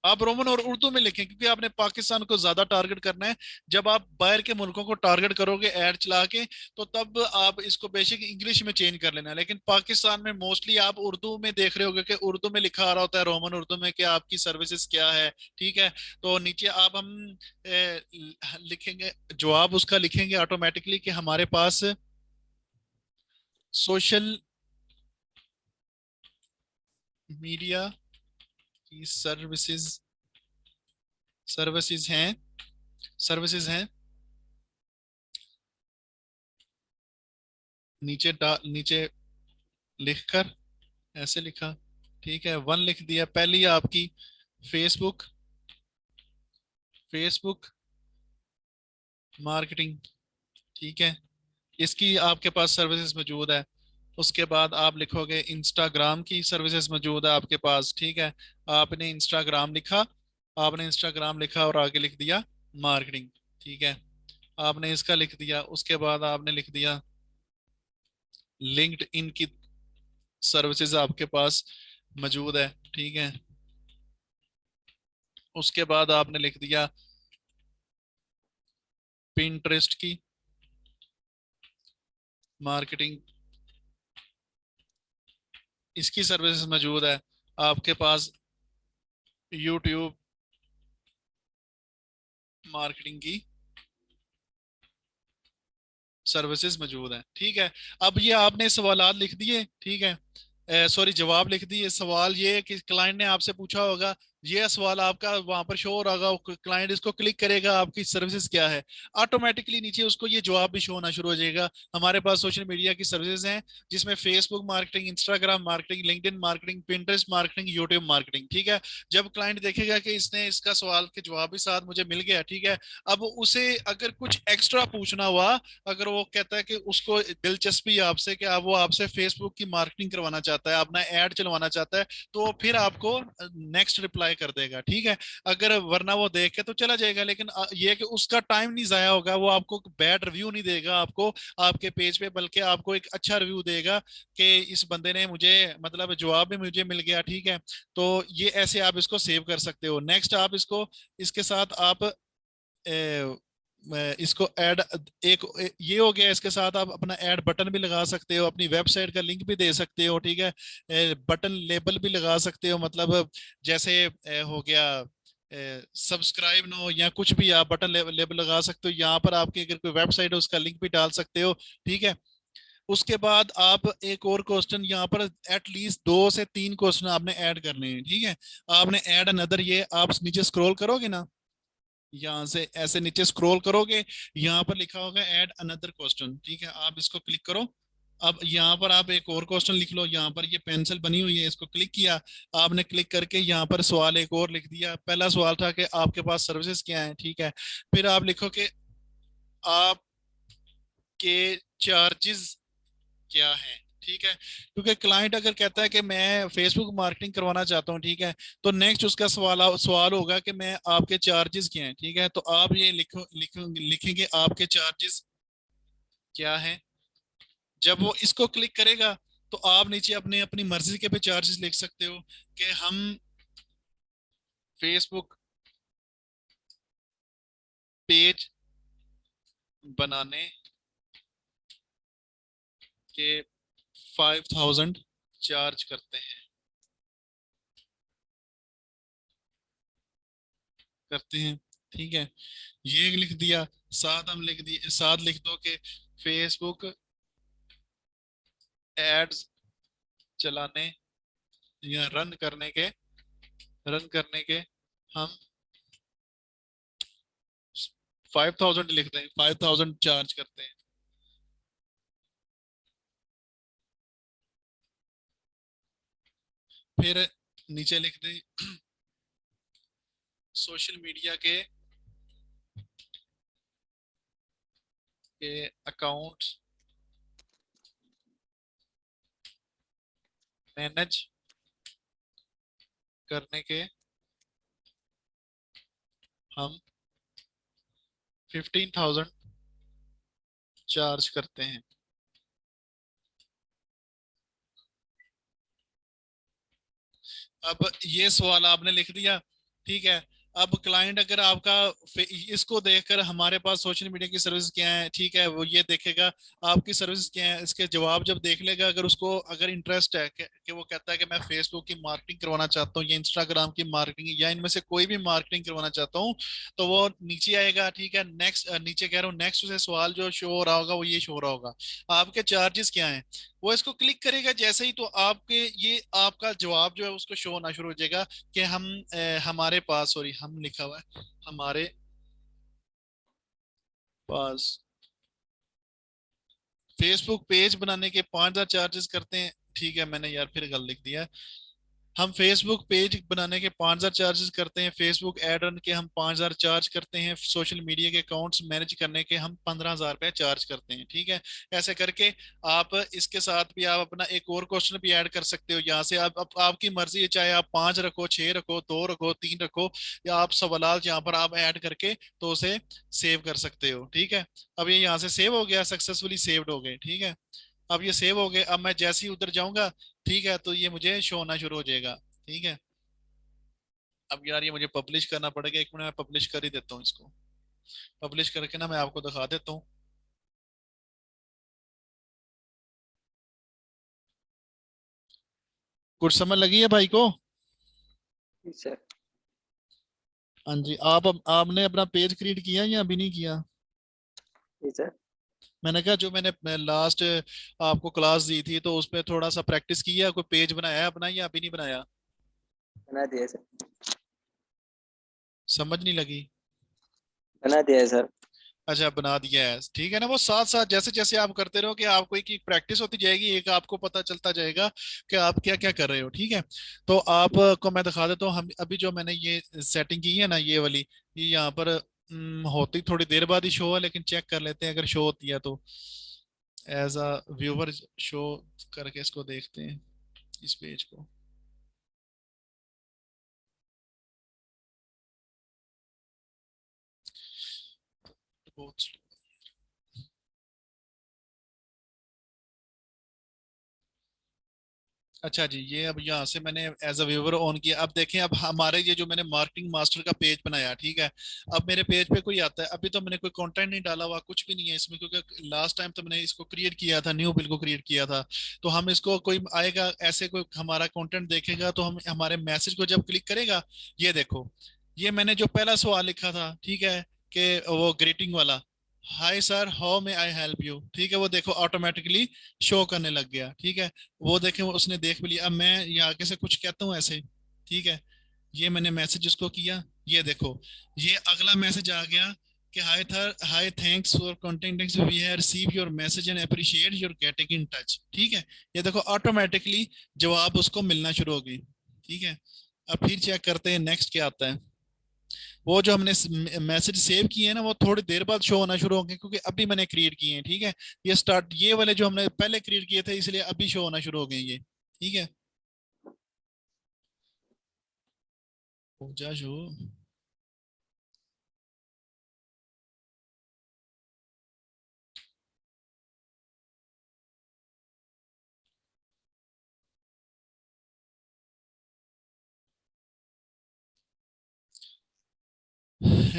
आप रोमन और उर्दू में लिखें, क्योंकि आपने पाकिस्तान को ज्यादा टारगेट करना है। जब आप बाहर के मुल्कों को टारगेट करोगे ऐड चला के, तो तब आप इसको बेशक इंग्लिश में चेंज कर लेना, लेकिन पाकिस्तान में मोस्टली आप उर्दू में देख रहे होगे कि उर्दू में लिखा आ रहा होता है, रोमन उर्दू में, कि आपकी सर्विसेज क्या है, ठीक है। तो नीचे आप हम लिखेंगे, जवाब उसका लिखेंगे ऑटोमेटिकली कि हमारे पास सोशल मीडिया की सर्विसेज हैं सर्विसेज हैं, नीचे लिखकर ऐसे लिखा, ठीक है, 1 लिख दिया। पहली आपकी फेसबुक फेसबुक मार्केटिंग, ठीक है, इसकी आपके पास सर्विसेज मौजूद है। उसके बाद आप लिखोगे इंस्टाग्राम की सर्विसेज मौजूद है आपके पास, ठीक है। आपने इंस्टाग्राम लिखा और आगे लिख दिया मार्केटिंग, ठीक है, आपने इसका लिख दिया। उसके बाद आपने लिख दिया लिंक्ड इन की सर्विसेज आपके पास मौजूद है, ठीक है। उसके बाद आपने लिख दिया पिंटरेस्ट की मार्केटिंग, इसकी सर्विसेज मौजूद है आपके पास। यूट्यूब मार्केटिंग की सर्विसेज मौजूद है, ठीक है। अब ये आपने सवालात लिख दिए, ठीक है, सॉरी जवाब लिख दिए। सवाल ये है कि क्लाइंट ने आपसे पूछा होगा, ये सवाल आपका वहां पर शो हो रहा होगा, क्लाइंट इसको क्लिक करेगा आपकी सर्विसेज क्या है, ऑटोमेटिकली नीचे उसको ये जवाब भी शो होना शुरू हो जाएगा। हमारे पास सोशल मीडिया की सर्विसेज हैं, जिसमें Facebook marketing, Instagram marketing, LinkedIn marketing, Pinterest marketing, YouTube marketing, ठीक है। जब क्लाइंट देखेगा कि इसने इसका सवाल के जवाब भी साथ मुझे मिल गया, ठीक है, अब उसे अगर कुछ एक्स्ट्रा पूछना हुआ, अगर वो कहता है कि उसको दिलचस्पी है आपसे, कि आप वो आपसे फेसबुक की मार्केटिंग करवाना चाहता है, अपना ऐड चलवाना चाहता है, तो फिर आपको नेक्स्ट रिप्लाई कर देगा, ठीक है। अगर वरना वो देख के तो चला जाएगा, लेकिन ये कि उसका टाइम नहीं जाया होगा, वो आपको बैड रिव्यू नहीं देगा आपको आपके पेज पे, बल्कि आपको एक अच्छा रिव्यू देगा कि इस बंदे ने मुझे मतलब जवाब भी मुझे मिल गया, ठीक है। तो ये ऐसे आप इसको सेव कर सकते हो। नेक्स्ट आप इसको इसके साथ आप इसको ऐड ये हो गया, इसके साथ आप अपना ऐड बटन भी लगा सकते हो, अपनी वेबसाइट का लिंक भी दे सकते हो, ठीक है। बटन लेबल भी लगा सकते हो, मतलब जैसे हो गया सब्सक्राइब नो या कुछ भी आप बटन लेबल लगा सकते हो। यहाँ पर आपकी अगर कोई वेबसाइट है उसका लिंक भी डाल सकते हो, ठीक है। उसके बाद आप एक और क्वेश्चन यहाँ पर एटलीस्ट 2 से 3 क्वेश्चन आपने ऐड करने हैं, ठीक है। आपने ऐड अनदर, ये आप नीचे स्क्रॉल करोगे ना, यहाँ से ऐसे नीचे स्क्रॉल करोगे, यहाँ पर लिखा होगा ऐड अनदर क्वेश्चन, ठीक है। आप इसको क्लिक करो। अब यहाँ पर आप एक और क्वेश्चन लिख लो, यहाँ पर ये पेंसिल बनी हुई है, इसको क्लिक किया। आपने क्लिक करके यहाँ पर सवाल एक और लिख दिया। पहला सवाल था कि आपके पास सर्विसेज क्या है, ठीक है। फिर आप लिखो कि आपके चार्जेस क्या है, ठीक है। क्योंकि क्लाइंट अगर कहता है कि मैं फेसबुक मार्केटिंग करवाना चाहता हूँ, ठीक है, तो नेक्स्ट उसका सवाल होगा कि मैं आपके चार्जेस क्या हैं, ठीक है। तो आप ये लिखेंगे आपके चार्जेस क्या है। जब वो इसको क्लिक करेगा तो आप नीचे अपने अपनी मर्जी के पे चार्जेस लिख सकते हो कि हम फेसबुक पेज बनाने के 5000 चार्ज करते हैं, ठीक है। ये लिख दिया। साथ हम लिख दिए, साथ लिख दो कि फेसबुक एड्स चलाने या रन करने के हम 5000 लिख दें, 5000 चार्ज करते हैं। फिर नीचे लिख दें सोशल मीडिया के अकाउंट मैनेज करने के हम 15,000 चार्ज करते हैं। अब ये सवाल आपने लिख दिया, ठीक है। अब क्लाइंट अगर आपका इसको देखकर हमारे पास सोशल मीडिया की सर्विस क्या है, ठीक है, वो ये देखेगा आपकी सर्विस क्या है। इसके जवाब जब देख लेगा, अगर उसको अगर इंटरेस्ट है कि वो कहता है कि मैं फेसबुक की मार्केटिंग करवाना चाहता हूँ या इंस्टाग्राम की मार्केटिंग या इनमें से कोई भी मार्केटिंग करवाना चाहता हूँ, तो वो नीचे आएगा, ठीक है। नेक्स्ट, नीचे कह रहा हूँ नेक्स्ट से सवाल जो शो हो रहा होगा वो ये शो हो रहा होगा, आपके चार्जेस क्या है। वो इसको क्लिक करेगा जैसे ही, तो आपके ये आपका जवाब जो है उसको शो होना शुरू हो जाएगा कि हमारे पास, सॉरी हम लिखा हुआ है, हमारे पास फेसबुक पेज बनाने के 5000 चार्जेस करते हैं, ठीक है। मैंने यार फिर गलत लिख दिया। हम फेसबुक पेज बनाने के 5000 चार्जेस करते हैं, फेसबुक एड रन के हम 5000 चार्ज करते हैं, सोशल मीडिया के अकाउंट्स मैनेज करने के हम 15,000 रुपये चार्ज करते हैं, ठीक है। ऐसे करके आप इसके साथ भी आप अपना एक और क्वेश्चन भी ऐड कर सकते हो। यहाँ से आपकी मर्जी है, चाहे आप 5 रखो, 6 रखो, 2 रखो, 3 रखो, या आप सवाल यहाँ पर आप ऐड करके तो उसे सेव कर सकते हो, ठीक है। अब ये यहाँ से सेव हो गया, सक्सेसफुली सेव्ड हो गए, ठीक है। अब ये सेव हो गए। अब मैं जैसे ही उधर जाऊंगा, ठीक है, तो ये मुझे शो होना शुरू हो जाएगा, ठीक है। अब यार ये मुझे पब्लिश करना पड़ेगा, 1 मिनट में पब्लिश कर ही देता हूँ इसको। पब्लिश करके ना मैं आपको दिखा देता हूँ। कुछ समझ लगी है भाई को? जी सर। हाँ जी। आपने अपना पेज क्रिएट किया या अभी नहीं किया? जी सर। मैंने कहा जो मैंने लास्ट आपको क्लास दी थी तो उसमें थोड़ा सा प्रैक्टिस किया, कोई पेज बनाया है अपना या अभी नहीं बनाया? बना दिया है सर। समझ नहीं लगी? बना दिया है सर। अच्छा, बना दिया है, ठीक है ना। वो साथ साथ जैसे जैसे आप करते रहो कि आपको एक एक प्रैक्टिस होती जाएगी, एक आपको पता चलता जाएगा कि आप क्या क्या कर रहे हो, ठीक है। तो आपको मैं दिखा देता हूँ। हम अभी जो मैंने ये सेटिंग की है ना, ये वाली, ये यहाँ पर होती थोड़ी देर बाद ही शो है, लेकिन चेक कर लेते हैं अगर शो होती है तो। एज अ व्यूवर शो करके इसको देखते हैं, इस पेज को। बहुत slow। अच्छा जी, ये अब यहाँ से मैंने एज अ व्यूवर ऑन किया। अब देखें, अब हमारे ये जो मैंने मार्केटिंग मास्टर का पेज बनाया, ठीक है। अब मेरे पेज पे कोई आता है, अभी तो मैंने कोई कंटेंट नहीं डाला हुआ, कुछ भी नहीं है इसमें, क्योंकि लास्ट टाइम तो मैंने इसको क्रिएट किया था, न्यू बिल को क्रिएट किया था। तो हम इसको, कोई आएगा ऐसे कोई हमारा कंटेंट देखेगा तो हम हमारे मैसेज को जब क्लिक करेगा, ये देखो, ये मैंने जो पहला सवाल लिखा था, ठीक है, कि वो ग्रीटिंग वाला, hi sir how may I help you, ठीक है, वो देखो ऑटोमेटिकली शो करने लग गया, ठीक है। वो देखे, वो उसने देख भी लिया। अब मैं ये आगे से कुछ कहता हूँ ऐसे, ठीक है, ये मैंने मैसेज उसको किया, ये देखो, ये अगला मैसेज आ गया कि hi there, hi thanks for contacting, we have receive your message and appreciate your getting in touch, ठीक है। ये देखो ऑटोमेटिकली जवाब उसको मिलना शुरू हो गई, ठीक है। अब फिर चेक करते हैं नेक्स्ट क्या आता है। वो जो हमने मैसेज सेव किए हैं ना, वो थोड़ी देर बाद शो होना शुरू होंगे, क्योंकि अभी मैंने क्रिएट किए हैं, ठीक है। ये स्टार्ट, ये वाले जो हमने पहले क्रिएट किए थे, इसलिए अभी शो होना शुरू हो गए ये, ठीक है। हो जा शो।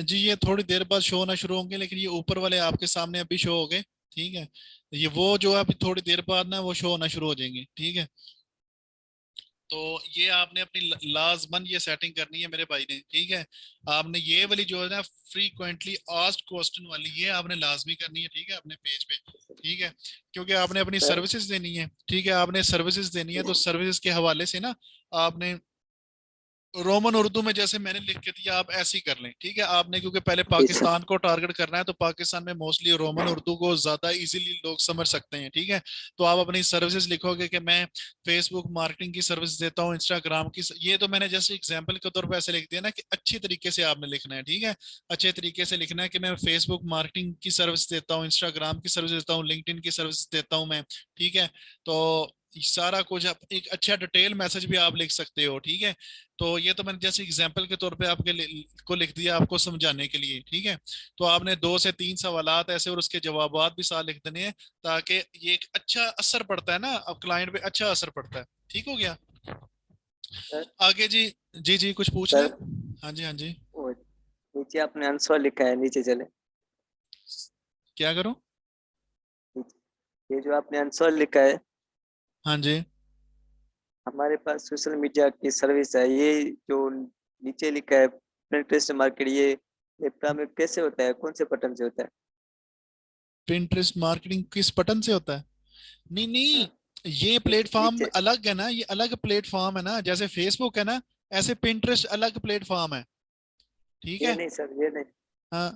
जी ये थोड़ी देर बाद शो होना शुरू होंगे, लेकिन ये ऊपर वाले आपके सामने अभी शो हो गए, ठीक है। ये वो जो है अभी थोड़ी देर बाद ना वो शो होना शुरू हो जाएंगे, ठीक है। तो ये आपने अपनी लाजमन ये सेटिंग करनी है मेरे भाई ने, ठीक है। आपने ये वाली जो है ना फ्रीक्वेंटली आस्क्ड क्वेश्चन वाली, ये आपने लाजमी करनी है, ठीक है, अपने पेज पे, ठीक है। क्योंकि आपने अपनी सर। सर्विसेज देनी है, ठीक है, आपने सर्विसेज देनी है, तो सर्विसेज के हवाले से ना आपने रोमन उर्दू में जैसे मैंने लिख के दिया, आप ऐसे ही कर लें, ठीक है। आपने क्योंकि पहले जी सर। पाकिस्तान को टारगेट करना है, तो पाकिस्तान में मोस्टली रोमन उर्दू को ज्यादा इजीली लोग समझ सकते हैं, ठीक है। तो आप अपनी सर्विसेज लिखोगे कि मैं फेसबुक मार्केटिंग की सर्विस देता हूँ, इंस्टाग्राम की, ये तो मैंने जैसे एग्जांपल के तौर पर ऐसे लिख दिया ना, कि अच्छी तरीके से आपने लिखना है, ठीक है। अच्छे तरीके से लिखना है कि मैं फेसबुक मार्केटिंग की सर्विस देता हूँ, इंस्टाग्राम की सर्विस देता हूँ, लिंक्डइन की सर्विस देता हूँ मैं, ठीक है। तो सारा कुछ एक अच्छा डिटेल मैसेज भी आप लिख सकते हो, ठीक है। तो ये तो मैंने जैसे एग्जांपल के तौर पे आपके को लिख दिया आपको समझाने के लिए, ठीक है। तो आपने 2 से 3 सवालात ऐसे और उसके जवाबात भी साथ लिख देने हैं, ताकि ये एक अच्छा असर पड़ता है ना, अब क्लाइंट पे अच्छा असर पड़ता है, ठीक हो गया। सर। आगे जी। जी जी कुछ पूछ रहे सर, हैं? हाँ जी हाँ जी। वो नीचे आपने आंसर लिखा है, नीचे चले। क्या करूं? ये जो आपने आंसर लिखा है, हाँ जी। हमारे पास सोशल मीडिया की सर्विस है, ये जो नीचे लिखा है पिंटरेस्ट मार्केट, ये लैपटॉप में कैसे होता है, कौन से बटन से होता है? पिंटरेस्ट मार्केटिंग किस बटन से होता है? नहीं नहीं, हाँ, ये प्लेटफॉर्म नीचे। अलग है ना, ये अलग प्लेटफॉर्म है ना, जैसे फेसबुक है ना, ऐसे पिंटरेस्ट अलग प्लेटफॉर्म है, ठीक ये है। नहीं सर, ये नहीं। हाँ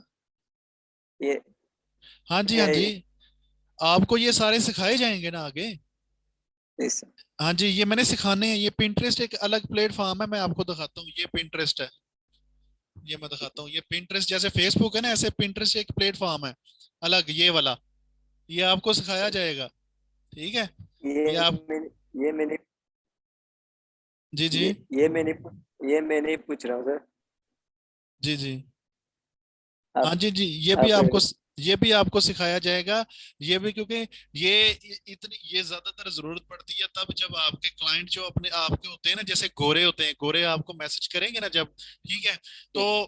ये हाँ जी हाँ जी, है। आपको ये सारे सिखाए जाएंगे ना आगे। इस हाँ जी, ये मैंने सिखाने हैं। ये पिंटरेस्ट एक अलग प्लेटफॉर्म है, मैं आपको दिखाता हूँ, ये पिंटरेस्ट है, ये मैं दिखाता हूँ। ये पिंटरेस्ट जैसे फेसबुक है ना, ऐसे पिंटरेस्ट एक प्लेटफॉर्म है अलग, ये वाला, ये आपको सिखाया जाएगा, ठीक है। ये ये आप, मैंने ये मैंने जी जी, ये मैंने ये मैं नहीं पूछ रहा हूँ सर। जी जी, हाँ आप जी जी, आप ये भी आपको सिखाया जाएगा। ये भी क्योंकि ये इतनी ये ज्यादातर जरूरत पड़ती है तब जब आपके क्लाइंट जो अपने आपके होते हैं ना, जैसे गोरे होते हैं, गोरे आपको मैसेज करेंगे ना जब, ठीक है, तो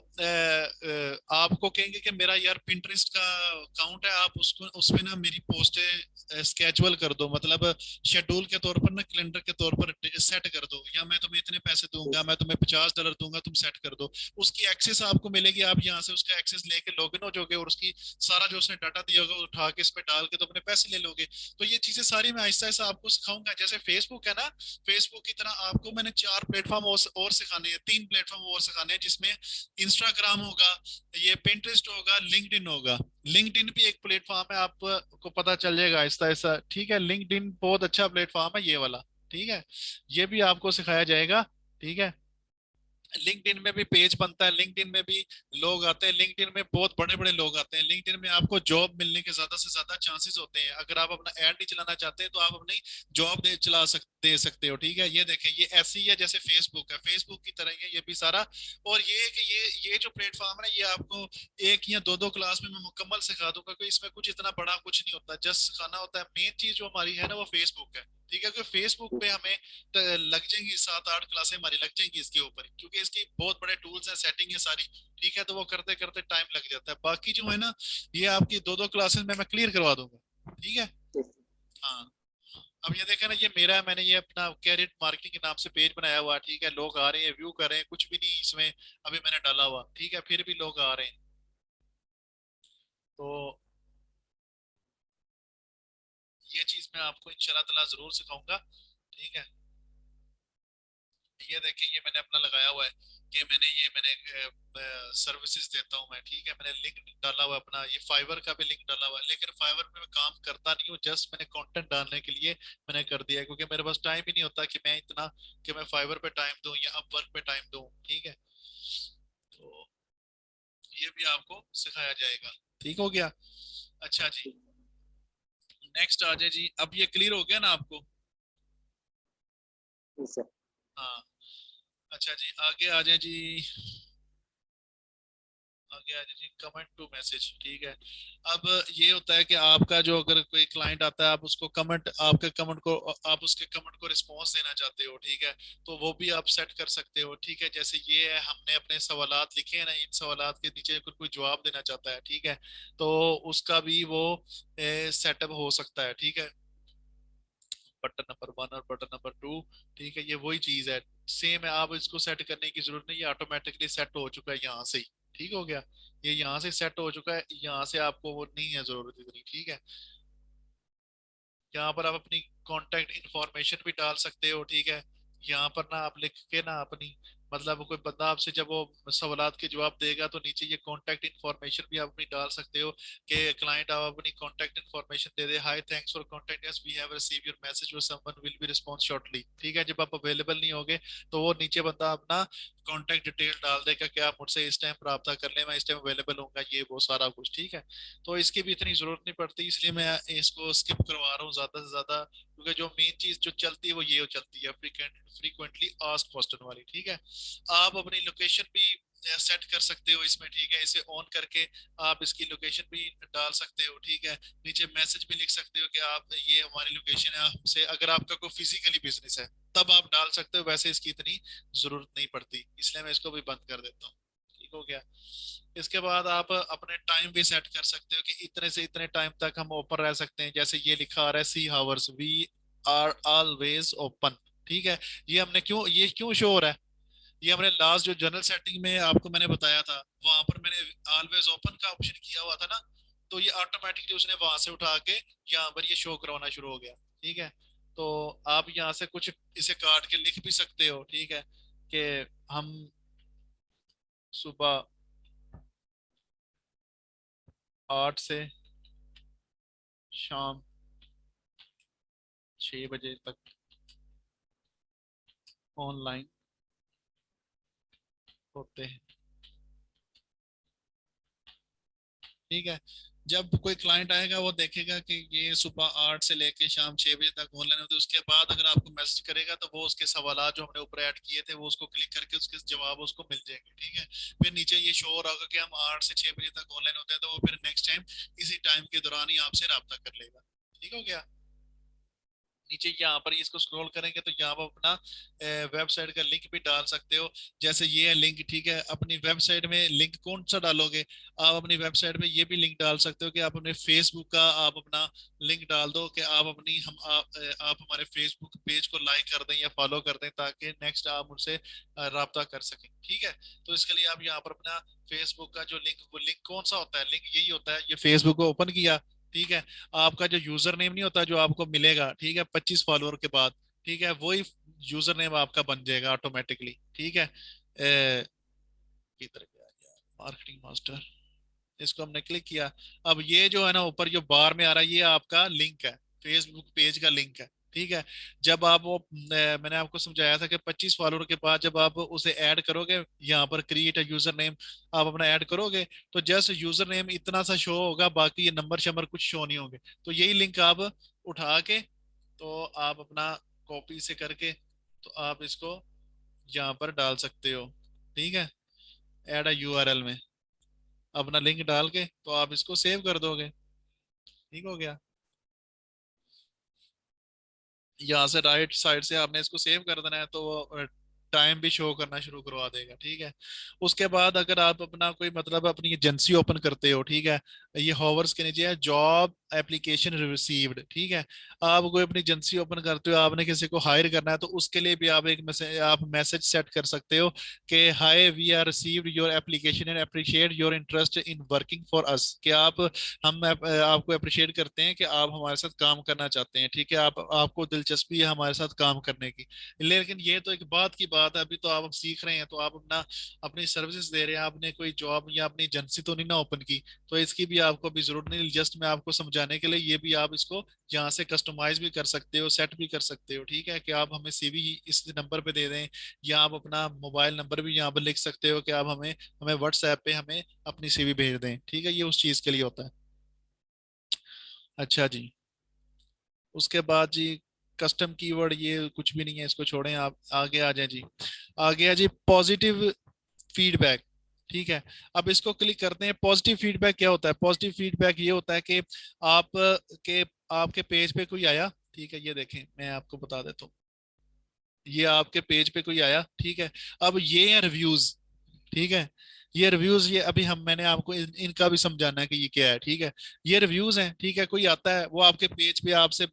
आपको कहेंगे कि मेरा यार पिंटरेस्ट का अकाउंट है, आप उसको उसमें ना मेरी पोस्टें स्केजुअल कर दो, मतलब शेड्यूल के तौर पर ना, कैलेंडर के तौर पर सेट कर दो, या मैं तुम्हें इतने पैसे दूंगा, मैं तुम्हें $50 दूंगा, तुम सेट कर दो। उसकी एक्सेस आपको मिलेगी, आप यहाँ से उसका एक्सेस लेके लॉगिन हो जाओगे, और उसकी सारा जो उसने डाटा दिया होगा उठा के इस पे डाल के तो अपने पैसे ले लोगे। तो ये चीजें सारी मैं आहिस्ता आहिस्ता आपको सिखाऊंगा। जैसे फेसबुक है ना, फेसबुक की तरह आपको मैंने 4 प्लेटफॉर्म और सिखाने हैं, 3 प्लेटफॉर्म और सिखाने हैं, जिसमें इंस्टाग्राम होगा, ये पिंटरेस्ट होगा, लिंक्डइन होगा। लिंक्डइन भी एक प्लेटफॉर्म है, आपको पता चल जाएगा आहिस्ता आहिस्ता, ठीक है। लिंक्डइन बहुत अच्छा प्लेटफॉर्म है ये वाला, ठीक है। ये भी आपको सिखाया जाएगा, ठीक है। लिंक्डइन में भी पेज बनता है, लिंक्डइन में भी लोग आते हैं, लिंक्डइन में बहुत बड़े बड़े लोग आते हैं, लिंक्डइन में आपको जॉब मिलने के ज्यादा से ज्यादा चांसेस होते हैं। अगर आप अपना ऐड नहीं चलाना चाहते हैं, तो आप अपनी जॉब दे सकते हो, ठीक है। ये देखें, ये ऐसी ही है जैसे फेसबुक है, फेसबुक की तरह ही है ये भी सारा। और ये कि ये जो प्लेटफॉर्म है ना, ये आपको 1 या 2 क्लास में मैं मुकम्मल सिखा दूंगा, क्योंकि इसमें कुछ इतना बड़ा कुछ नहीं होता, जस्ट सिखाना होता है। मेन चीज जो हमारी है ना, वो फेसबुक है, ठीक है। क्योंकि फेसबुक पे हमें लग जाएंगी 7-8 क्लासें हमारी लग जाएंगी इसके ऊपर, क्योंकि इसकी बहुत बड़े टूल्स हैं, सेटिंग है सारी, ठीक है। तो वो करते करते टाइम लग जाता है। बाकी जो है ना, ये आपकी 2-2 क्लासेस में मैं क्लियर करवा दूंगा, ठीक है। हाँ। अब ये देखें ना, ये मेरा है, मैंने ये अपना कैरियर मार्केटिंग के नाम से पेज बनाया हुआ, ठीक है, लोग आ रहे हैं, व्यू कर रहे हैं, कुछ भी नहीं इसमें अभी मैंने डाला हुआ, ठीक है, फिर भी लोग आ रहे हैं। तो ये चीज मैं आपको इंशाल्लाह ताला जरूर सिखाऊंगा, ठीक है। ये देखिए, ये मैंने अपना लगाया हुआ है कि मैंने सर्विसेज देता हूँ मैं, ठीक है, मैंने लिंक डाला हुआ है अपना, ये फाइवर का भी लिंक डाला हुआ है, लेकिन फाइवर में मैं काम करता नहीं हूँ, जस्ट मैंने कंटेंट डालने के लिए मैंने कर दिया है, क्योंकि मेरे पास टाइम ही नहीं होता कि मैं इतना, कि मैं फाइवर पे टाइम दूं या अपवर्क पे टाइम दूं, ठीक है। तो ये भी आपको सिखाया जाएगा, ठीक हो गया। अच्छा जी, नेक्स्ट आ जाए जी, अब ये क्लियर हो गया ना आपको? जी सर। हाँ। अच्छा जी, आगे आ जाए जी, आगे आ जाए जी, कमेंट टू मैसेज, ठीक है। अब ये होता है कि आपका जो, अगर कोई क्लाइंट आता है, आप उसको कमेंट, आपके कमेंट को, आप उसके कमेंट को रिस्पॉन्स देना चाहते हो, ठीक है, तो वो भी आप सेट कर सकते हो, ठीक है। जैसे ये है, हमने अपने सवालात लिखे हैं ना, इन सवालात के नीचे अगर कोई जवाब देना चाहता है, ठीक है, तो उसका भी वो सेटअप हो सकता है, ठीक है। बटन नंबर 1 और बटन नंबर 2, ठीक है, ये वही चीज है, सेम है, आप इसको सेट करने की जरूरत नहीं, ये ऑटोमेटिकली सेट हो चुका है यहाँ से ही, ठीक हो गया। ये यहाँ से सेट हो चुका है, यहाँ से आपको वो नहीं है जरूरत इतनी, ठीक है। यहाँ पर आप अपनी कांटेक्ट इंफॉर्मेशन भी डाल सकते हो, ठीक है। यहाँ पर ना आप लिख के ना अपनी, मतलब कोई बंदा आपसे जब वो सवालात के जवाब देगा, तो नीचे ये कांटेक्ट इंफॉर्मेशन भी आप अपनी डाल सकते हो, कि क्लाइंट आप अपनी कांटेक्ट इंफॉर्मेशन दे दे, hi thanks for contact us, we have receive your message और someone will be response shortly, ठीक है। जब आप अवेलेबल नहीं होगे, तो वो नीचे बंदा अपना कांटेक्ट डिटेल डाल देगा कि आप मुझसे इस टाइम रब्ता कर लें, मैं इस टाइम अवेलेबल हूँ, ये वो सारा कुछ, ठीक है। तो इसकी भी इतनी जरूरत नहीं पड़ती, इसलिए मैं इसको स्किप करवा रहा हूँ ज्यादा से ज्यादा, क्योंकि जो मेन चीज जो चलती है वो ये चलती है, फ्रीक्वेंटली आस्क्ड क्वेश्चन वाली, ठीक है। आप अपनी लोकेशन भी सेट कर सकते हो इसमें, ठीक है, इसे ऑन करके आप इसकी लोकेशन भी डाल सकते हो, ठीक है। नीचे मैसेज भी लिख सकते हो कि आप, ये हमारी लोकेशन है, हमसे अगर आपका कोई फिजिकली बिजनेस है तब आप डाल सकते हो, वैसे इसकी इतनी जरूरत नहीं पड़ती, इसलिए मैं इसको भी बंद कर देता हूँ, ठीक हो गया। इसके बाद आप अपने टाइम भी सेट कर सकते हो कि इतने से इतने टाइम तक हम ओपन रह सकते हैं, जैसे ये लिखा आ रहा है, see hours we are always open, ठीक है। ये क्यों शो हो रहा है? ये हमने लास्ट जो जनरल सेटिंग में आपको मैंने बताया था, वहां पर मैंने ऑलवेज ओपन का ऑप्शन किया हुआ था ना, तो ये ऑटोमेटिकली उसने वहां से उठा के यहाँ पर ये शो करवाना शुरू हो गया, ठीक है। तो आप यहाँ से कुछ इसे काट के लिख भी सकते हो, ठीक है, कि हम सुबह 8 से शाम 6 बजे तक ऑनलाइन होते हैं, ठीक है। जब कोई क्लाइंट आएगा, वो देखेगा कि ये सुबह 8 से लेके शाम 6 बजे तक ऑनलाइन होते हैं, उसके बाद अगर आपको मैसेज करेगा, तो वो उसके सवालात जो हमने ऊपर ऐड किए थे, वो उसको क्लिक करके उसके जवाब उसको मिल जाएंगे, ठीक है। फिर नीचे ये शो हो रहा होगा कि हम 8 से 6 बजे तक ऑनलाइन होते हैं, तो वो फिर नेक्स्ट टाइम इसी टाइम के दौरान ही आपसे रब्ता कर लेगा, ठीक हो गया। नीचे यहाँ पर इसको स्क्रॉल करेंगे, तो यहाँ पर अपना वेबसाइट का लिंक भी डाल सकते हो, जैसे ये है लिंक, ठीक है। अपनी वेबसाइट में लिंक कौन सा डालोगे? आप अपनी वेबसाइट में ये भी लिंक डाल सकते हो कि आप अपने फेसबुक का आप अपना लिंक डाल दो, कि आप अपनी आप हमारे फेसबुक पेज को लाइक कर दें या फॉलो कर दें, ताकि नेक्स्ट आप मुझसे रब्ता कर सकें, ठीक है। तो इसके लिए आप यहाँ पर अपना फेसबुक का जो लिंक, वो लिंक कौन सा होता है? लिंक यही होता है, ये फेसबुक को ओपन किया, ठीक है, आपका जो यूजर नेम नहीं होता जो आपको मिलेगा, ठीक है, 25 फॉलोअर के बाद, ठीक है, वही यूजर नेम आपका बन जाएगा ऑटोमेटिकली, ठीक है। इधर मार्केटिंग मास्टर, इसको हमने क्लिक किया। अब ये जो है ना, ऊपर जो बार में आ रहा है, ये आपका लिंक है, फेसबुक पेज का लिंक है, ठीक है। जब आप वो मैंने आपको समझाया था कि 25 फॉलोअर के बाद जब आप उसे ऐड करोगे, यहाँ पर क्रिएट अ यूजर नेम आप अपना ऐड करोगे, तो जस्ट यूजर नेम इतना सा शो होगा, बाकी ये नंबर शंबर कुछ शो नहीं होंगे। तो यही लिंक आप उठा के, तो आप अपना कॉपी से करके, तो आप इसको यहाँ पर डाल सकते हो, ठीक है, ऐड अ यूआरएल में अपना लिंक डाल के, तो आप इसको सेव कर दोगे, ठीक हो गया। यहाँ से राइट साइड से आपने इसको सेव कर देना है, तो टाइम भी शो करना शुरू करवा देगा। ठीक है, उसके बाद अगर आप अपना कोई मतलब अपनी एजेंसी ओपन करते हो, ठीक है, ये हॉवर्स के नीचे है जॉब एप्लीकेशन रिसीव्ड। ठीक है, आप कोई अपनी एजेंसी ओपन करते हो, आपने किसी को हायर करना है, तो उसके लिए भी आप एक मैसेज सेट कर सकते हो कि hi we are received your application and appreciate your interest in working for us, कि आपको अप्रिशिएट करते हैं कि आप हमारे साथ काम करना चाहते हैं। ठीक है, आप आपको दिलचस्पी है हमारे साथ काम करने की। लेकिन ये तो एक बात की बात है, अभी तो आप सीख रहे हैं, तो आप अपनी सर्विसेज दे रहे हैं, आपने कोई जॉब या अपनी एजेंसी तो नहीं ना ओपन की, तो इसकी भी आपको अभी जरूरत नहीं। जस्ट मैं आपको समझाने के लिए ये भी आप इसको यहाँ से कस्टमाइज भी कर सकते हो, सेट भी कर सकते हो। ठीक है, कि आप हमें सीवी इस नंबर पे दे दें, या आप अपना मोबाइल नंबर भी यहाँ पर लिख सकते हो कि आप हमें हमें व्हाट्सएप पे हमें अपनी सीवी भेज दें। ठीक है, ये उस चीज के लिए होता है। अच्छा जी, उसके बाद जी कस्टम कीवर्ड ये कुछ भी नहीं है, इसको छोड़ें, आप आगे आ जाएं जी। आगे है जी पॉजिटिव फीडबैक। ठीक है, अब इसको क्लिक करते हैं। पॉजिटिव फीडबैक क्या होता है? पॉजिटिव फीडबैक ये होता है कि आप के आपके पेज पे कोई आया, ठीक है, ये देखें मैं आपको बता देता हूँ, ये आपके पेज पे कोई आया, ठीक है, अब ये है रिव्यूज। ठीक है, ये रिव्यूज, ये अभी मैंने आपको इनका भी समझाना है कि ये क्या है। ठीक है, ये रिव्यूज हैं। ठीक है, कोई आता है वो आपके पेज पे आपसे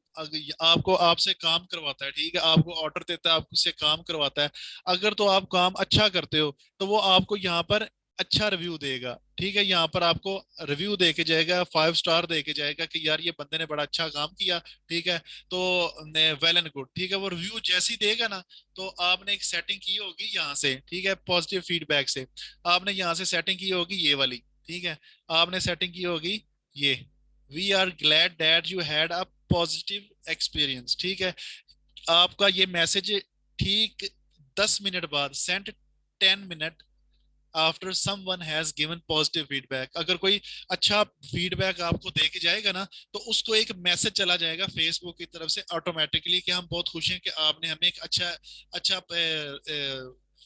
आपको आपसे काम करवाता है। ठीक है, आपको ऑर्डर देता है, आपसे काम करवाता है। अगर तो आप काम अच्छा करते हो तो वो आपको यहाँ पर अच्छा रिव्यू देगा। ठीक है, यहाँ पर आपको रिव्यू दे के जाएगा, 5 स्टार दे के जाएगा कि यार ये बंदे ने बड़ा अच्छा काम किया। ठीक है, तो वेल एंड गुड। ठीक है, वो रिव्यू जैसी देगा ना, तो आपने एक सेटिंग की होगी यहाँ से, ठीक है, पॉजिटिव फीडबैक से आपने यहाँ से सेटिंग की होगी ये वाली। ठीक है, आपने सेटिंग की होगी ये, we are glad that you had a positive experience. ठीक है, आपका ये मैसेज ठीक 10 मिनट बाद, sent 10 minute after someone has given positive feedback, अगर कोई अच्छा फीडबैक आपको दे के जाएगा ना, तो उसको एक मैसेज चला जाएगा फेसबुक की तरफ से ऑटोमेटिकली कि हम बहुत खुश हैं कि आपने हमें एक अच्छा अच्छा